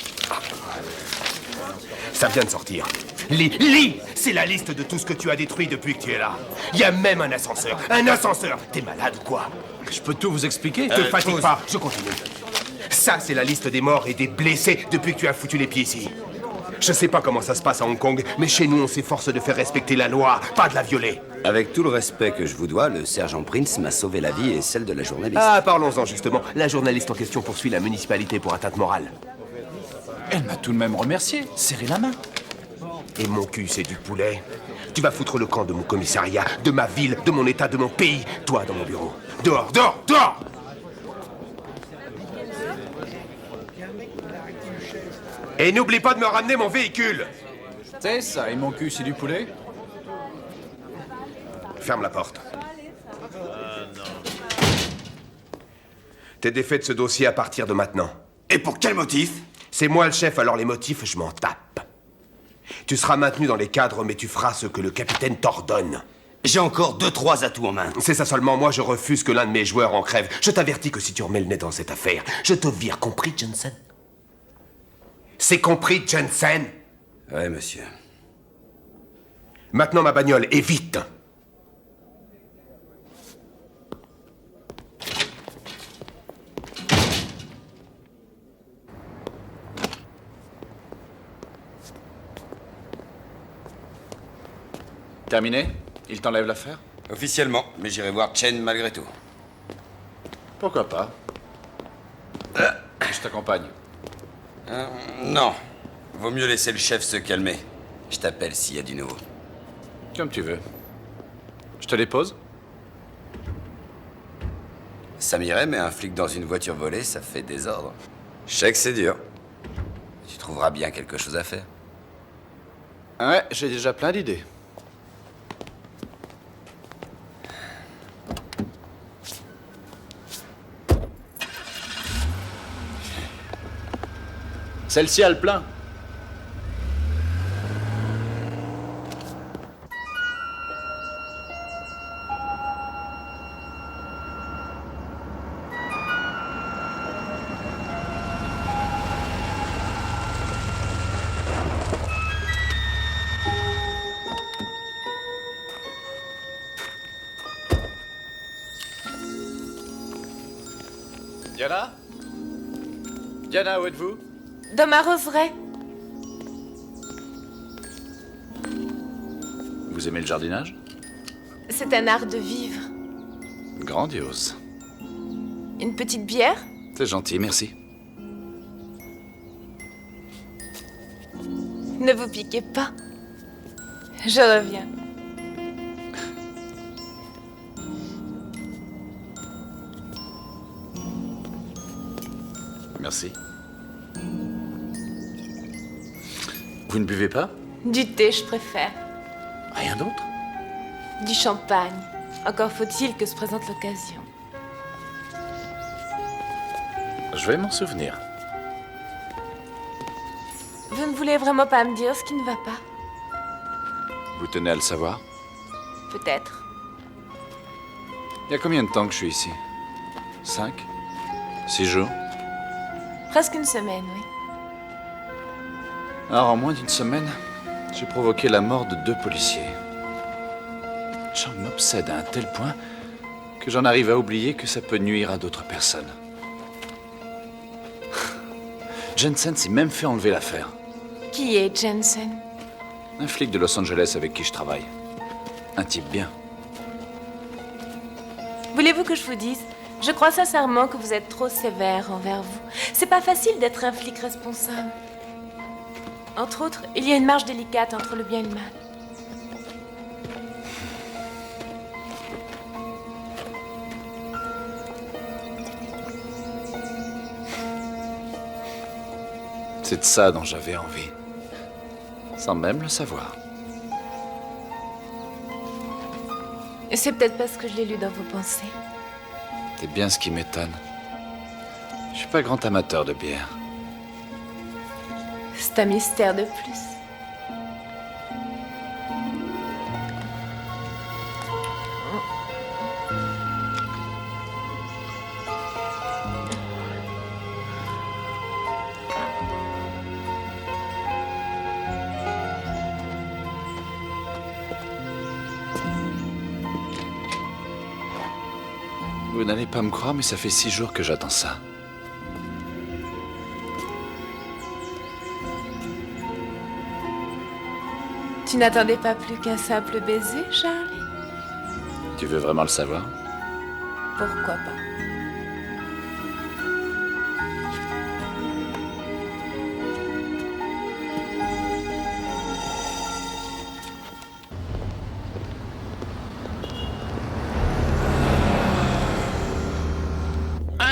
Ça vient de sortir. Lis! C'est la liste de tout ce que tu as détruit depuis que tu es là. Il y a même un ascenseur. Un ascenseur! T'es malade ou quoi? Je peux tout vous expliquer? Te fatigue pas, je continue. Ça, c'est la liste des morts et des blessés depuis que tu as foutu les pieds ici. Je sais pas comment ça se passe à Hong Kong, mais chez nous, on s'efforce de faire respecter la loi, pas de la violer. Avec tout le respect que je vous dois, le sergent Prince m'a sauvé la vie et celle de la journaliste. Ah, parlons-en justement. La journaliste en question poursuit la municipalité pour atteinte morale. Elle m'a tout de même remercié. Serré la main. Et mon cul, c'est du poulet. Tu vas foutre le camp de mon commissariat, de ma ville, de mon état, de mon pays. Toi, dans mon bureau. Dehors, dehors, dehors! Et n'oublie pas de me ramener mon véhicule. C'est ça, et mon cul, c'est du poulet? Ferme la porte. T'es défait de ce dossier à partir de maintenant. Et pour quel motif? C'est moi le chef, alors les motifs, je m'en tape. Tu seras maintenu dans les cadres, mais tu feras ce que le capitaine t'ordonne. J'ai encore 2-3 atouts en main. C'est ça seulement, moi je refuse que l'un de mes joueurs en crève. Je t'avertis que si tu remets le nez dans cette affaire, je te vire, compris, Jensen? C'est compris, Jensen? Ouais, monsieur. Maintenant ma bagnole, et vite! Terminé? Il t'enlève l'affaire? Officiellement, mais j'irai voir Chen malgré tout. Pourquoi pas? Je t'accompagne. Non. Vaut mieux laisser le chef se calmer. Je t'appelle s'il y a du nouveau. Comme tu veux. Je te dépose? Ça m'irait, mais un flic dans une voiture volée, ça fait désordre. Je sais que c'est dur. Tu trouveras bien quelque chose à faire. Ouais, j'ai déjà plein d'idées. Celle-ci a le plein. Diana? Diana, où êtes-vous? Dans ma roseraie. Vous aimez le jardinage? C'est un art de vivre. Grandiose. Une petite bière? C'est gentil, merci. Ne vous piquez pas. Je reviens. Merci. Vous ne buvez pas? Du thé, je préfère. Rien d'autre? Du champagne. Encore faut-il que se présente l'occasion. Je vais m'en souvenir. Vous ne voulez vraiment pas me dire ce qui ne va pas? Vous tenez à le savoir? Peut-être. Il y a combien de temps que je suis ici? 5? 6 jours? Presque une semaine, oui. Alors, en moins d'une semaine, j'ai provoqué la mort de 2 policiers. Chang m'obsède à un tel point que j'en arrive à oublier que ça peut nuire à d'autres personnes. Jensen s'est même fait enlever l'affaire. Qui est Jensen? Un flic de Los Angeles avec qui je travaille. Un type bien. Voulez-vous que je vous dise? Je crois sincèrement que vous êtes trop sévère envers vous. C'est pas facile d'être un flic responsable. Entre autres, il y a une marge délicate entre le bien et le mal. C'est de ça dont j'avais envie. Sans même le savoir. Et c'est peut-être parce que je l'ai lu dans vos pensées. C'est bien ce qui m'étonne. Je suis pas grand amateur de bière. C'est un mystère de plus. Vous n'allez pas me croire, mais ça fait 6 jours que j'attends ça. Tu n'attendais pas plus qu'un simple baiser, Charlie? Tu veux vraiment le savoir? Pourquoi pas?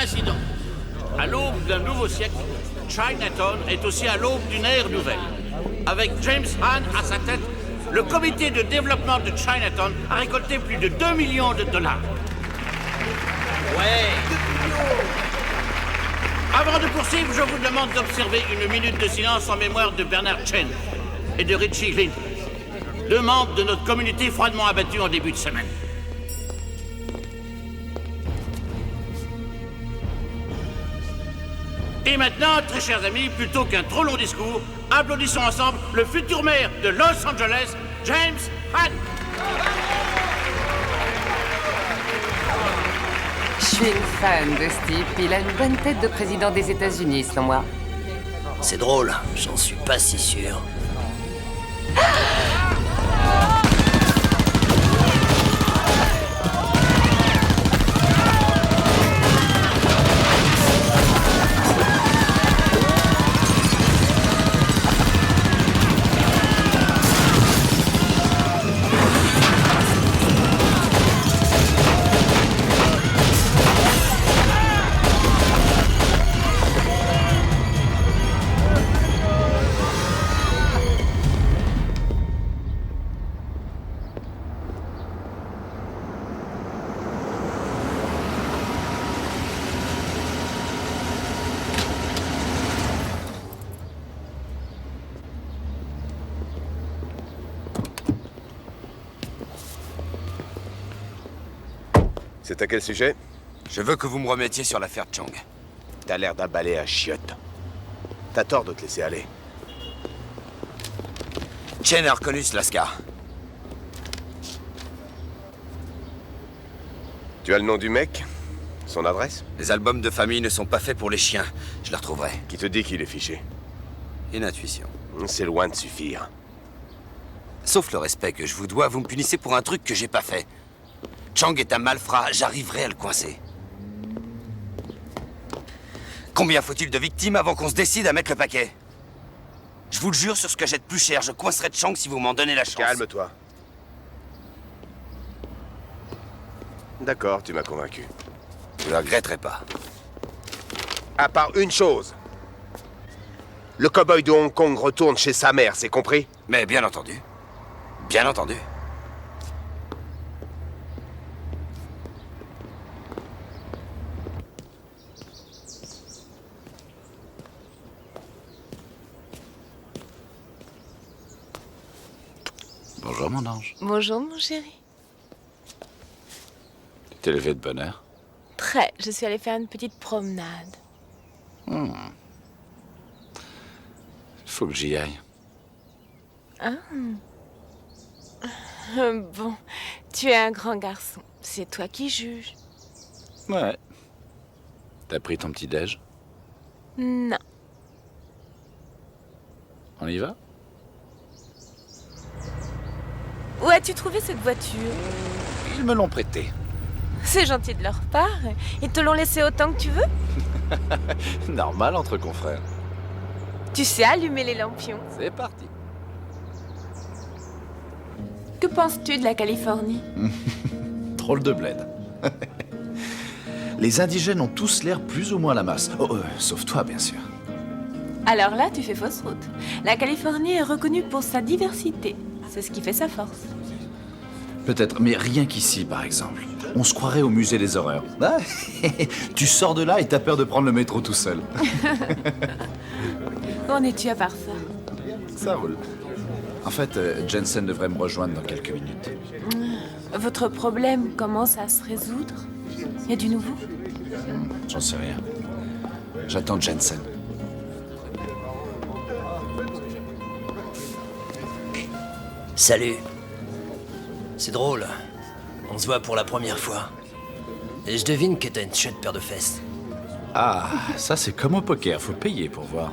Incident. À l'aube d'un nouveau siècle, Chinatown est aussi à l'aube d'une ère nouvelle. Avec James Han à sa tête, le comité de développement de Chinatown a récolté plus de 2 millions de dollars. Ouais. Avant de poursuivre, je vous demande d'observer une minute de silence en mémoire de Bernard Chen et de Richie Lin. 2 membres de notre communauté froidement abattus en début de semaine. Et maintenant, très chers amis, plutôt qu'un trop long discours, applaudissons ensemble le futur maire de Los Angeles, James Hahn. Je suis une fan de ce type. Il a une bonne tête de président des États-Unis, selon moi. C'est drôle, j'en suis pas si sûr. C'est à quel sujet? Je veux que vous me remettiez sur l'affaire Chang. T'as l'air d'un balai à chiottes. T'as tort de te laisser aller. Chen a reconnu ce lascar. Tu as le nom du mec? Son adresse? Les albums de famille ne sont pas faits pour les chiens. Je la retrouverai. Qui te dit qu'il est fiché? Une intuition. C'est loin de suffire. Sauf le respect que je vous dois, vous me punissez pour un truc que j'ai pas fait. Chang est un malfrat, j'arriverai à le coincer. Combien faut-il de victimes avant qu'on se décide à mettre le paquet? Je vous le jure, sur ce que j'ai de plus cher, je coincerai Chang si vous m'en donnez la chance. Calme-toi. D'accord, tu m'as convaincu. Vous ne regretterez pas. À part une chose. Le cow-boy de Hong Kong retourne chez sa mère, c'est compris? Mais bien entendu. Bien entendu. Bonjour, mon ange. Bonjour, mon chéri. Tu t'es levé de bonne heure? Très, je suis allée faire une petite promenade. Faut que j'y aille. Ah. Bon, tu es un grand garçon. C'est toi qui juges. Ouais. T'as pris ton petit-déj? Non. On y va? Où as-tu trouvé cette voiture? Ils me l'ont prêtée. C'est gentil de leur part. Ils te l'ont laissé autant que tu veux? Normal entre confrères. Tu sais allumer les lampions. C'est parti. Que penses-tu de la Californie? Drôle de bled. Les indigènes ont tous l'air plus ou moins la masse. Oh, sauf toi, bien sûr. Alors là, tu fais fausse route. La Californie est reconnue pour sa diversité. C'est ce qui fait sa force. Peut-être, mais rien qu'ici, par exemple. On se croirait au musée des horreurs. Ah, tu sors de là et t'as peur de prendre le métro tout seul. Où en es-tu à part ça? Ça roule. En fait, Jensen devrait me rejoindre dans quelques minutes. Votre problème commence à se résoudre? Y a du nouveau? J'en sais rien. J'attends Jensen. Salut. C'est drôle. On se voit pour la première fois. Et je devine que t'as une chouette paire de fesses. Ah, ça c'est comme au poker, faut payer pour voir.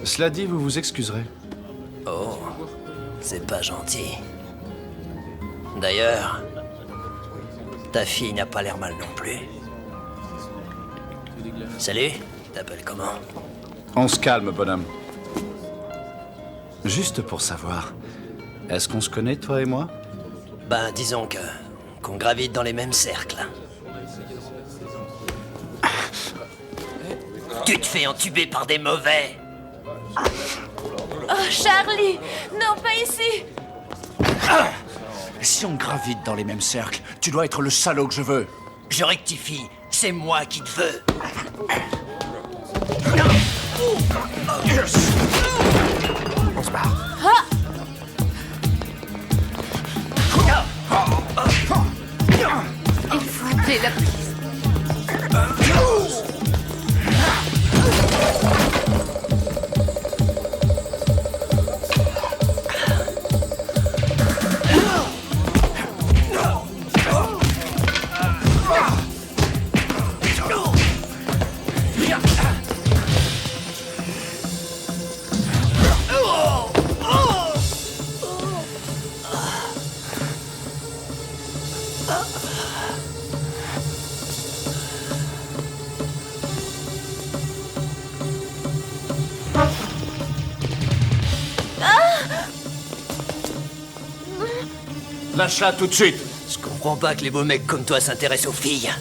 Cela dit, vous vous excuserez. Oh, c'est pas gentil. D'ailleurs, ta fille n'a pas l'air mal non plus. Salut, t'appelles comment? On se calme, bonhomme. Juste pour savoir, est-ce qu'on se connaît, toi et moi? Ben, disons qu'on gravite dans les mêmes cercles. Tu te fais entuber par des mauvais. Oh, Charlie! Non, pas ici! Si on gravite dans les mêmes cercles, tu dois être le salaud que je veux. Je rectifie, c'est moi qui te veux. On se barre. Ah! Taylor, please. Lâche-la tout de suite. Je comprends pas que les beaux mecs comme toi s'intéressent aux filles.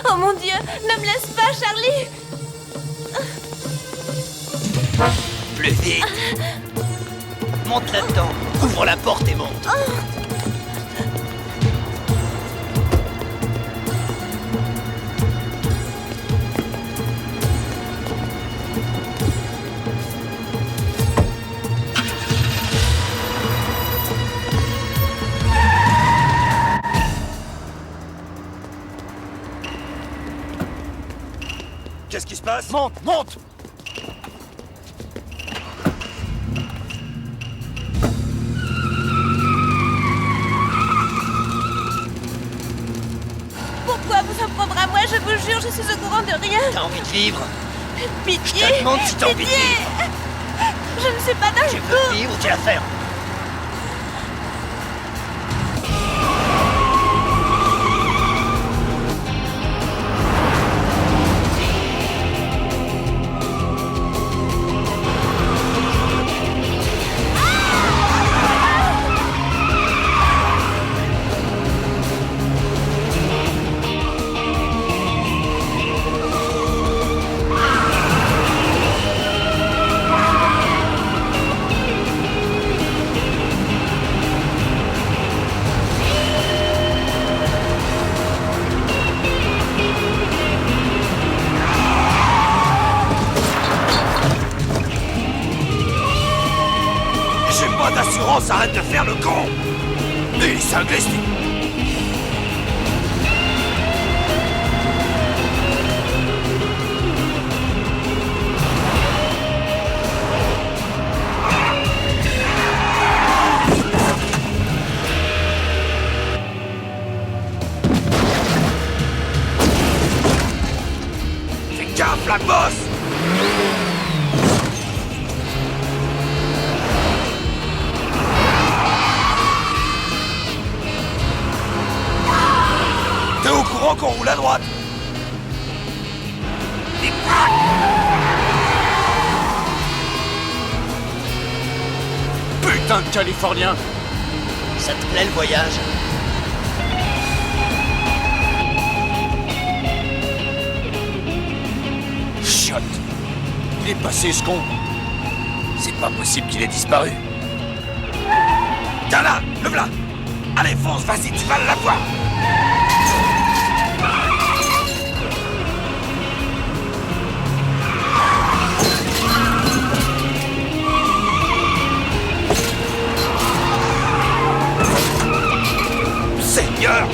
Oh mon Dieu, ne me laisse pas, Charlie. Plus vite. Monte là-dedans. Ouvre la porte et monte. Qu'est-ce qui se passe? Monte, monte! Pourquoi vous en prendre à moi? Je vous jure, je suis au courant de rien. T'as envie de vivre? Pitié! Je te demande si t'as envie de Pitié! vivre. Je ne suis pas d'un Tu veux vivre ou tu la fermes? J'ai pas d'assurance, arrête de faire le con! Et cinglé, Steve! Fais gaffe, la bosse! T'es au courant qu'on roule à droite? Putain de Californien. Ça te plaît le voyage? Chiotte! Il est passé, ce con! C'est pas possible qu'il ait disparu! Tiens là! Le v'là! Allez, fonce, vas-y, tu vas l'avoir! Seigneur!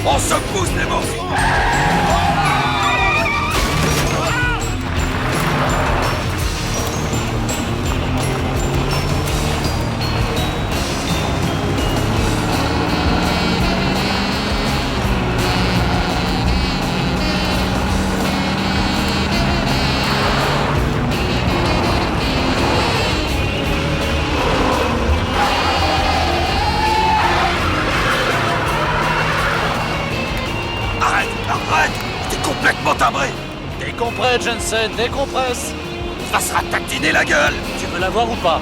On se pousse, les morts! Complètement timbré! Décompresse, Jensen, décompresse! Ça sera tactiner la gueule! Tu veux la voir ou pas?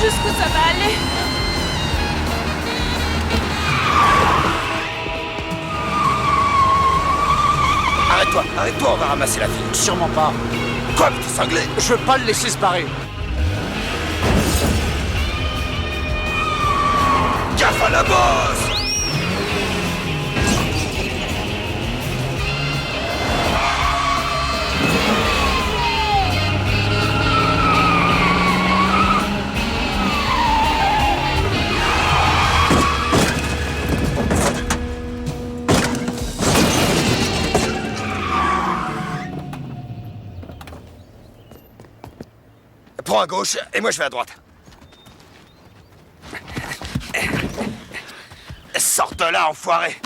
Jusqu'où ça va aller? arrête-toi, arrête-toi, on va ramasser la fille. Sûrement pas. Quoi, mais t'es cinglé? Je veux pas le laisser se barrer. Gaffe à la bosse! Prends à gauche, et moi je vais à droite. Sors de là, enfoiré!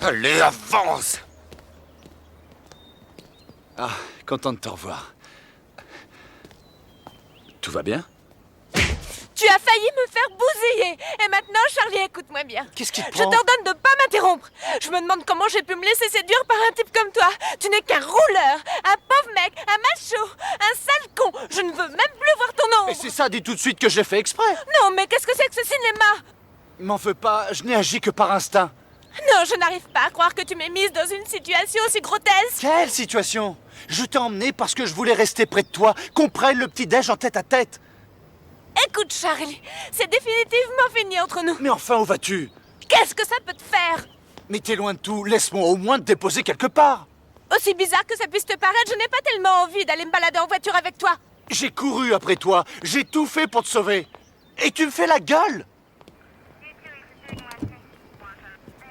Allez, avance! Ah, content de te revoir. Tout va bien? Tu as failli me faire bousiller. Et maintenant, Charlie, écoute-moi bien. Qu'est-ce qui te Je prend? t'ordonne de pas m'interrompre. Je me demande comment j'ai pu me laisser séduire par un type comme toi. Tu n'es qu'un rouleur, un pauvre mec, un macho, un sale con. Je ne veux même plus voir ton ombre. Mais c'est ça, dis tout de suite que j'ai fait exprès. Non, mais qu'est-ce que c'est que ce cinéma? M'en veux pas, je n'ai agi que par instinct. Non, je n'arrive pas à croire que tu m'aies mise dans une situation aussi grotesque. Quelle situation? Je t'ai emmené parce que je voulais rester près de toi, qu'on prenne le petit-déj en tête à tête. Écoute, Charlie, c'est définitivement fini entre nous. Mais enfin, où vas-tu? Qu'est-ce que ça peut te faire? Mais t'es loin de tout, laisse-moi au moins te déposer quelque part. Aussi bizarre que ça puisse te paraître, je n'ai pas tellement envie d'aller me balader en voiture avec toi. J'ai couru après toi, j'ai tout fait pour te sauver. Et tu me fais la gueule.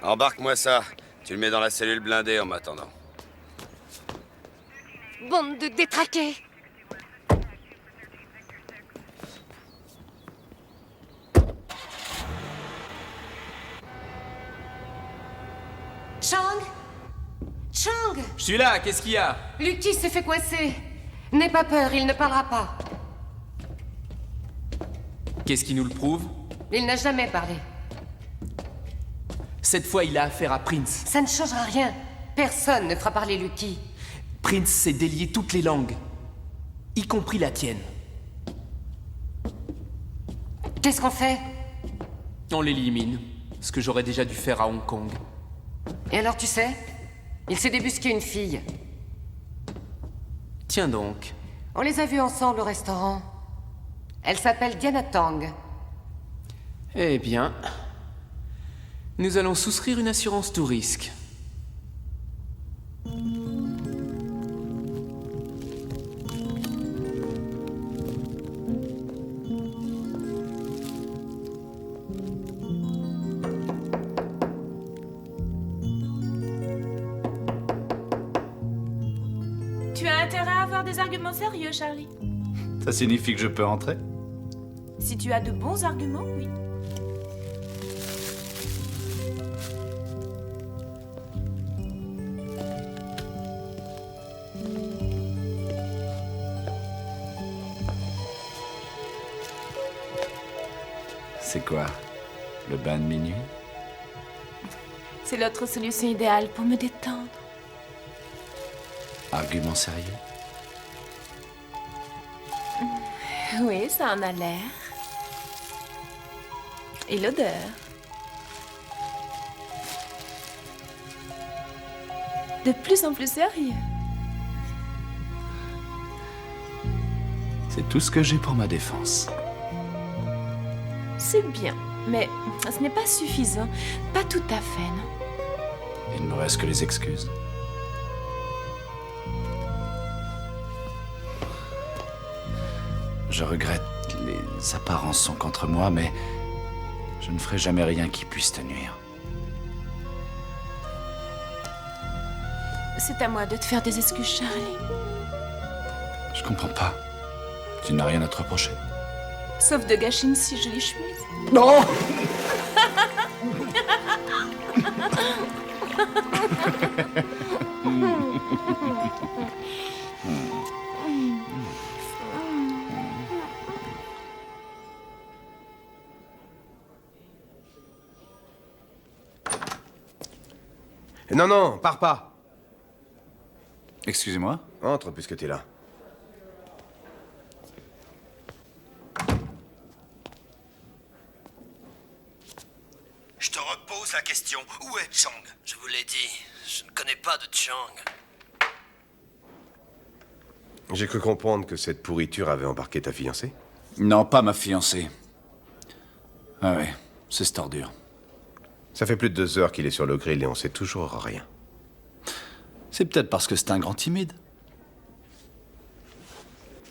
Embarque-moi ça. Tu le mets dans la cellule blindée en m'attendant. Bande de détraqués. Chang? Chang? Je suis là, qu'est-ce qu'il y a? Lucky s'est fait coincer. N'aie pas peur, il ne parlera pas. Qu'est-ce qui nous le prouve? Il n'a jamais parlé. Cette fois, il a affaire à Prince. Ça ne changera rien. Personne ne fera parler Lucky. Prince sait délier toutes les langues, y compris la tienne. Qu'est-ce qu'on fait? On l'élimine, ce que j'aurais déjà dû faire à Hong Kong. Et alors tu sais? Il s'est débusqué une fille. Tiens donc. On les a vus ensemble au restaurant. Elle s'appelle Diana Tang. Eh bien, nous allons souscrire une assurance tout risque. Tu as intérêt à avoir des arguments sérieux, Charlie. Ça signifie que je peux entrer? Si tu as de bons arguments, oui. C'est quoi? Le bain de minuit? C'est l'autre solution idéale pour me détendre. Argument sérieux? Oui, ça en a l'air. Et l'odeur. De plus en plus sérieux. C'est tout ce que j'ai pour ma défense. C'est bien, mais ce n'est pas suffisant. Pas tout à fait, non? Il ne me reste que les excuses. Je regrette, les apparences sont contre moi, mais je ne ferai jamais rien qui puisse te nuire. C'est à moi de te faire des excuses, Charlie. Je comprends pas. Tu n'as rien à te reprocher. Sauf de gâcher une si jolie chemise. Non! Non, non, pars pas. Excusez-moi. Entre puisque t'es là. Je te repose la question. Où est Chang? Je vous l'ai dit, je ne connais pas de Chang. J'ai cru comprendre que cette pourriture avait embarqué ta fiancée. Non, pas ma fiancée. Ah ouais, c'est cette ordure. Ça fait plus de 2 heures qu'il est sur le grill et on sait toujours rien. C'est peut-être parce que c'est un grand timide.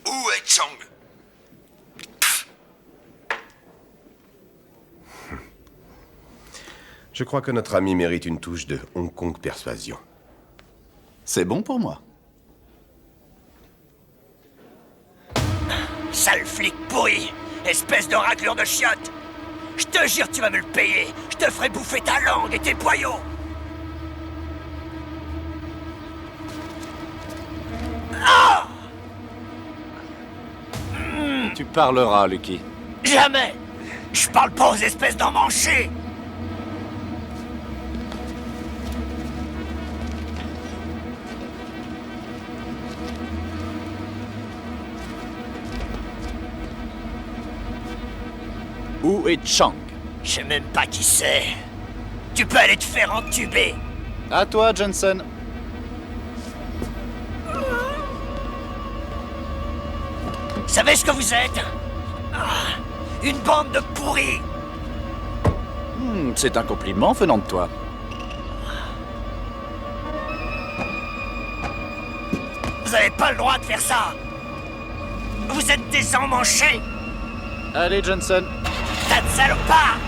Où est Chang? Je crois que notre ami mérite une touche de Hong Kong persuasion. C'est bon pour moi. Sale flic pourri! Espèce de raclure de chiottes! Je te jure, tu vas me le payer! Je te ferai bouffer ta langue et tes boyaux! Ah! Tu parleras, Lucky. Jamais! Je parle pas aux espèces d'emmanchés! Où est Chang? Je sais même pas qui c'est. Tu peux aller te faire entuber. À toi, Jensen. Vous savez ce que vous êtes? Ah, une bande de pourris. C'est un compliment venant de toi. Vous avez pas le droit de faire ça. Vous êtes des emmanchés. Allez, Jensen. Tas de salopards.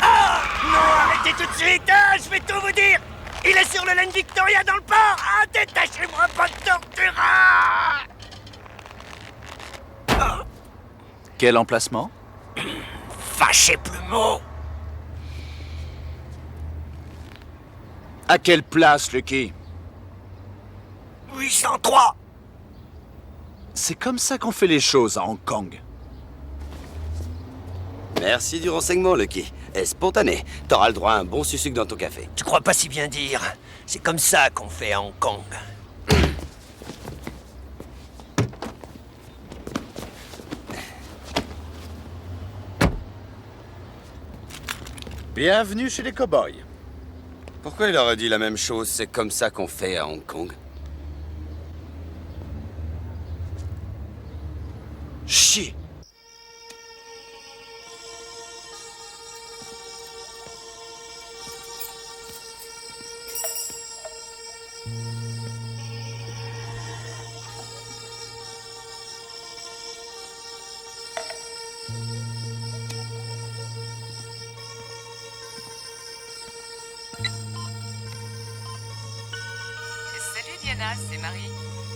Ah! Non, arrêtez tout de suite. Ah, je vais tout vous dire. Il est sur le Land Victoria dans le port. Ah, détachez-moi pas de torture. Ah! Quel emplacement? Fâchez plumeau. À quelle place, Lucky? 803. C'est comme ça qu'on fait les choses à Hong Kong. Merci du renseignement, Lucky. Et spontané. T'auras le droit à un bon sucuk dans ton café. Tu crois pas si bien dire. C'est comme ça qu'on fait à Hong Kong. Bienvenue chez les cow-boys. Pourquoi il aurait dit la même chose? C'est comme ça qu'on fait à Hong Kong. Chier. Salut Diana, c'est Marie.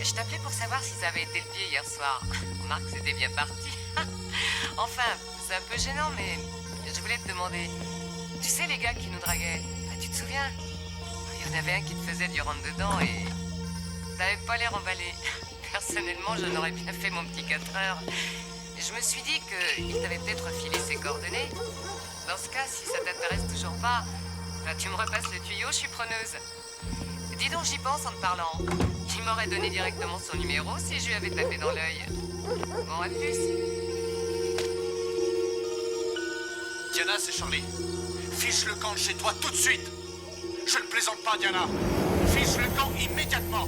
Je t'appelais pour savoir s'ils avaient été le pied hier soir. Remarque, c'était bien parti. Enfin, c'est un peu gênant, mais je voulais te demander. Tu sais les gars qui nous draguaient, tu te souviens? Il y en avait un qui te faisait du rentre-dedans et... T'avais pas l'air emballé. Personnellement, je n'aurais bien fait mon petit 4 heures. Je me suis dit qu'il t'avait peut-être filé ses coordonnées. Dans ce cas, si ça t'intéresse toujours pas, tu me repasses le tuyau, je suis preneuse. Dis donc, j'y pense en te parlant. Il m'aurait donné directement son numéro si je lui avais tapé dans l'œil. Bon, à plus. Diana, c'est Charlie. Fiche le camp de chez toi tout de suite. Je ne plaisante pas, Diana. Fiche le camp immédiatement.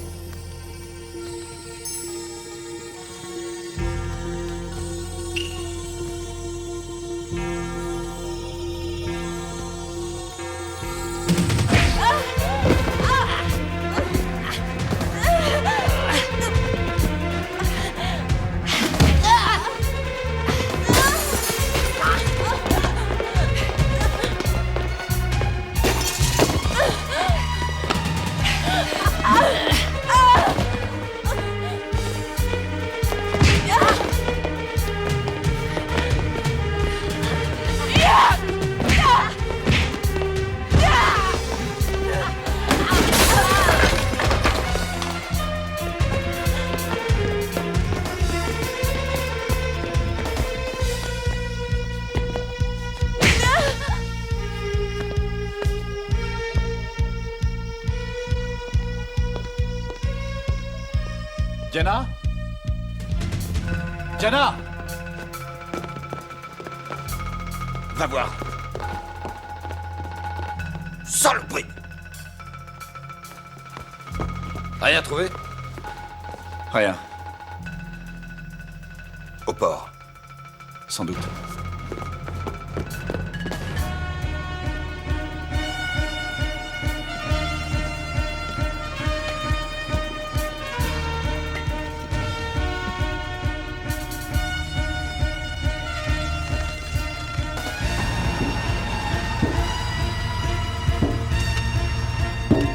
Diana? Diana! Va voir. Saloperie! Rien trouvé? Rien. Au port. Sans doute.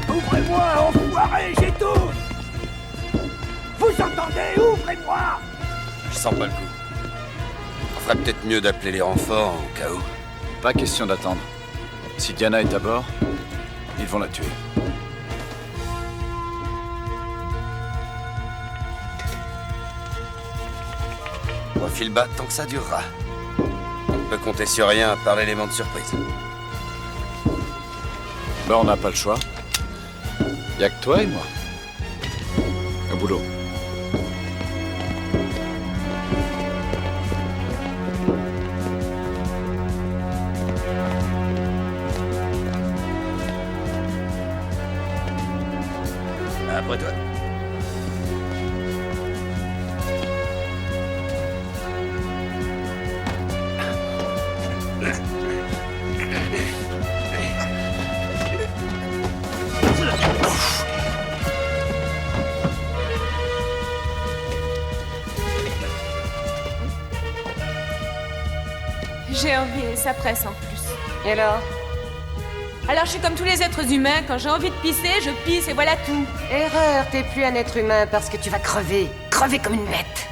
Ouvrez-moi, enfoiré, j'étouffe! Vous entendez? Ouvrez-moi! Je sens pas le coup. On ferait peut-être mieux d'appeler les renforts au cas où. Pas question d'attendre. Si Diana est à bord, ils vont la tuer. Profil bas tant que ça durera. On ne peut compter sur rien à part l'élément de surprise. Ben, on n'a pas le choix. Y'a que toi et moi. Au boulot. Après toi. J'ai envie et ça presse en plus. Et alors? Alors je suis comme tous les êtres humains, quand j'ai envie de pisser, je pisse et voilà tout. Erreur, t'es plus un être humain parce que tu vas crever. Crever comme une bête.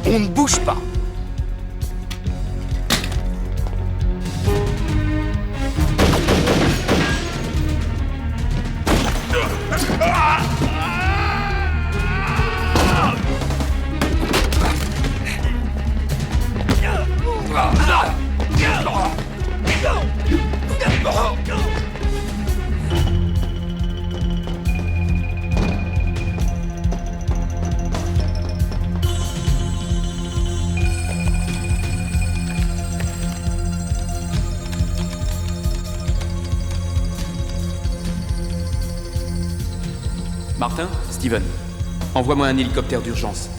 On ne bouge pas. Martin, Steven, envoie-moi un hélicoptère d'urgence.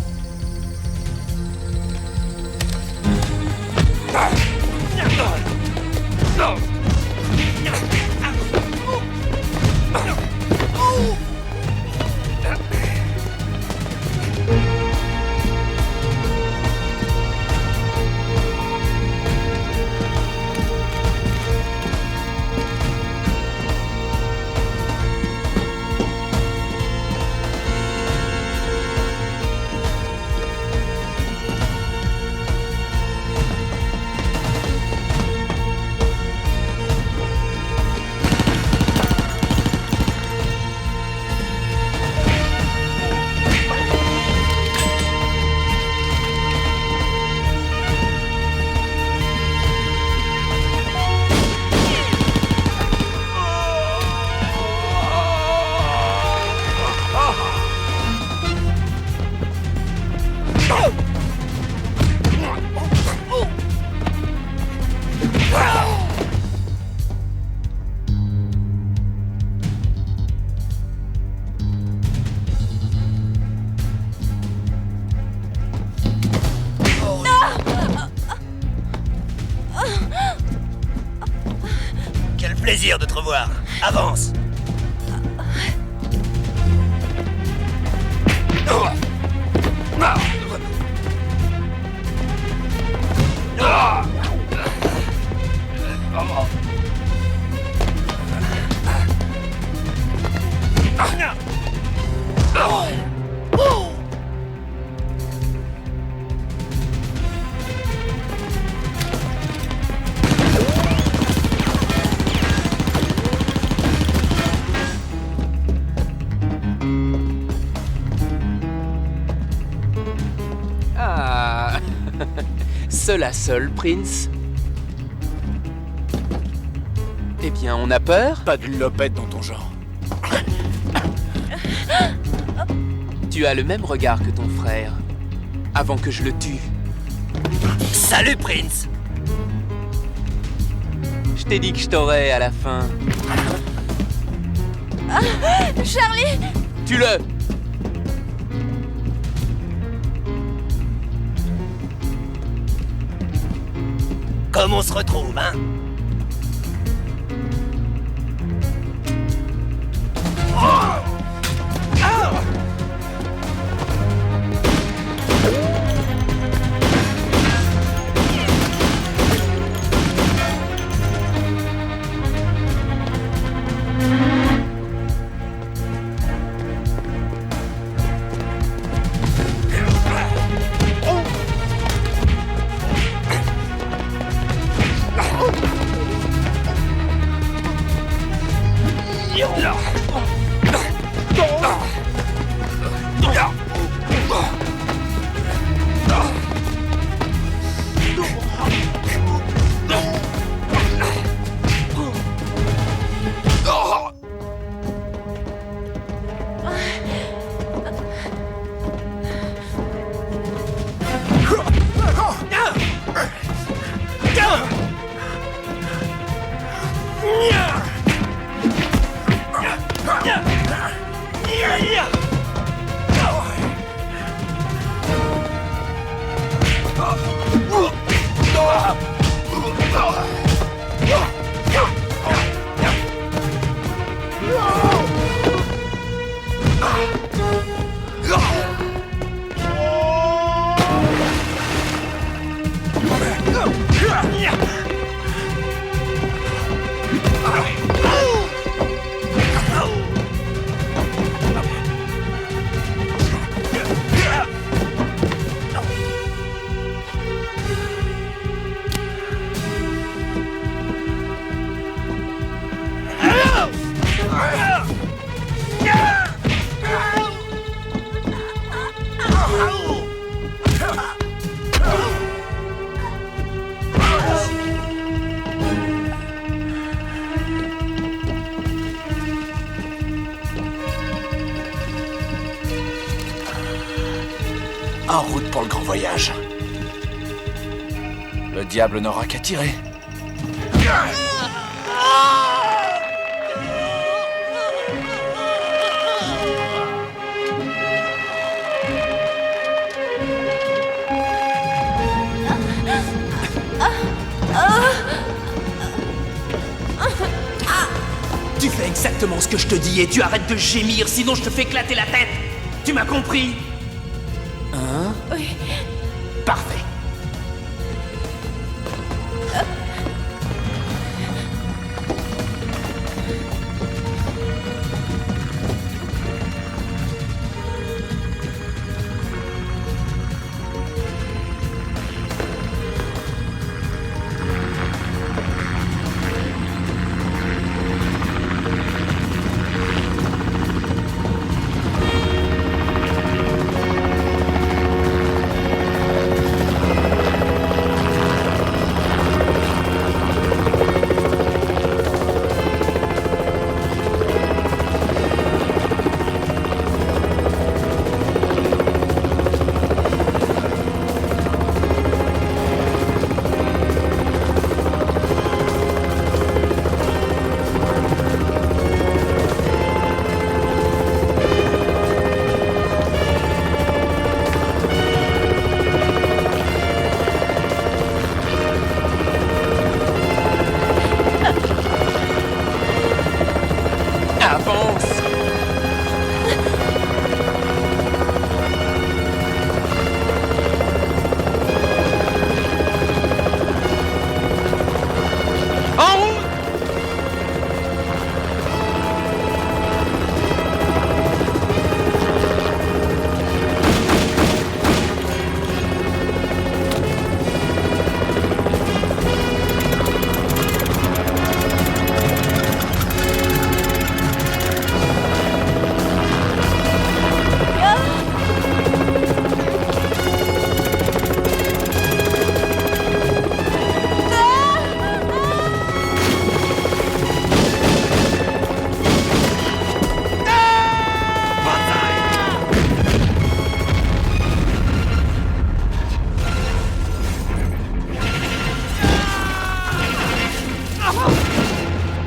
plaisir de te revoir. Avance. Ah. Seul à seul, Prince. Eh bien, on a peur? Pas de lopette dans ton genre. Tu as le même regard que ton frère. Avant que je le tue. Salut, Prince. Je t'ai dit que je t'aurais à la fin. Ah, Charlie! Tue-le! Comme on se retrouve, hein? En route pour le grand voyage. Le diable n'aura qu'à tirer. Tu fais exactement ce que je te dis et tu arrêtes de gémir, sinon je te fais éclater la tête. Tu m'as compris? Hein? Oui. Parfait.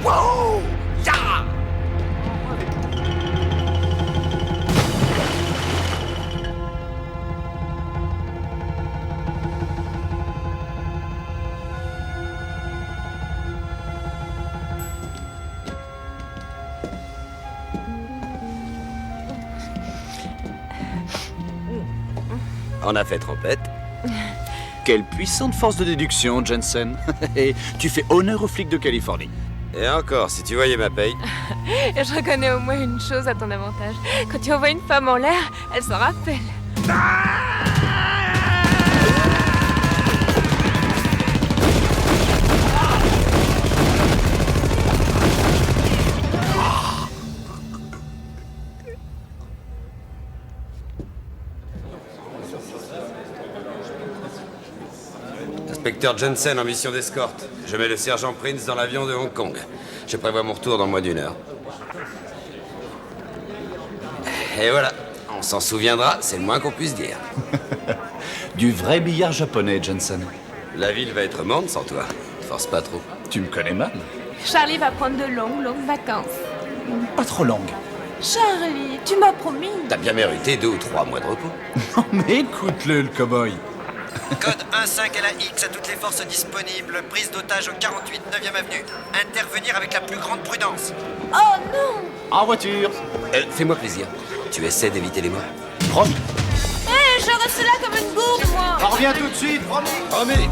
Wow! Ya! On a fait trompette. Quelle puissante force de déduction, Jensen. Et tu fais honneur aux flics de Californie. Et encore, si tu voyais ma paye. Et je reconnais au moins une chose à ton avantage. Quand tu envoies une femme en l'air, elle s'en rappelle. Inspecteur Jensen en mission d'escorte. Je mets le sergent Prince dans l'avion de Hong Kong. Je prévois mon retour dans moins d'1 heure. Et voilà, on s'en souviendra, c'est le moins qu'on puisse dire. Du vrai billard japonais, Jensen. La ville va être morne sans toi. Force pas trop. Tu me connais mal. Charlie va prendre de longues vacances. Pas trop longue. Charlie, tu m'as promis. T'as bien mérité 2 ou 3 mois de repos. Non mais écoute-le, le cow-boy. Code 1-5 LAX à toutes les forces disponibles. Prise d'otage au 48 9e avenue. Intervenir avec la plus grande prudence. Oh non! En voiture. Fais-moi plaisir. Tu essaies d'éviter les morts. Promis. Hé, je reste là comme une gourde, moi! On revient tout de suite, promis. Promis.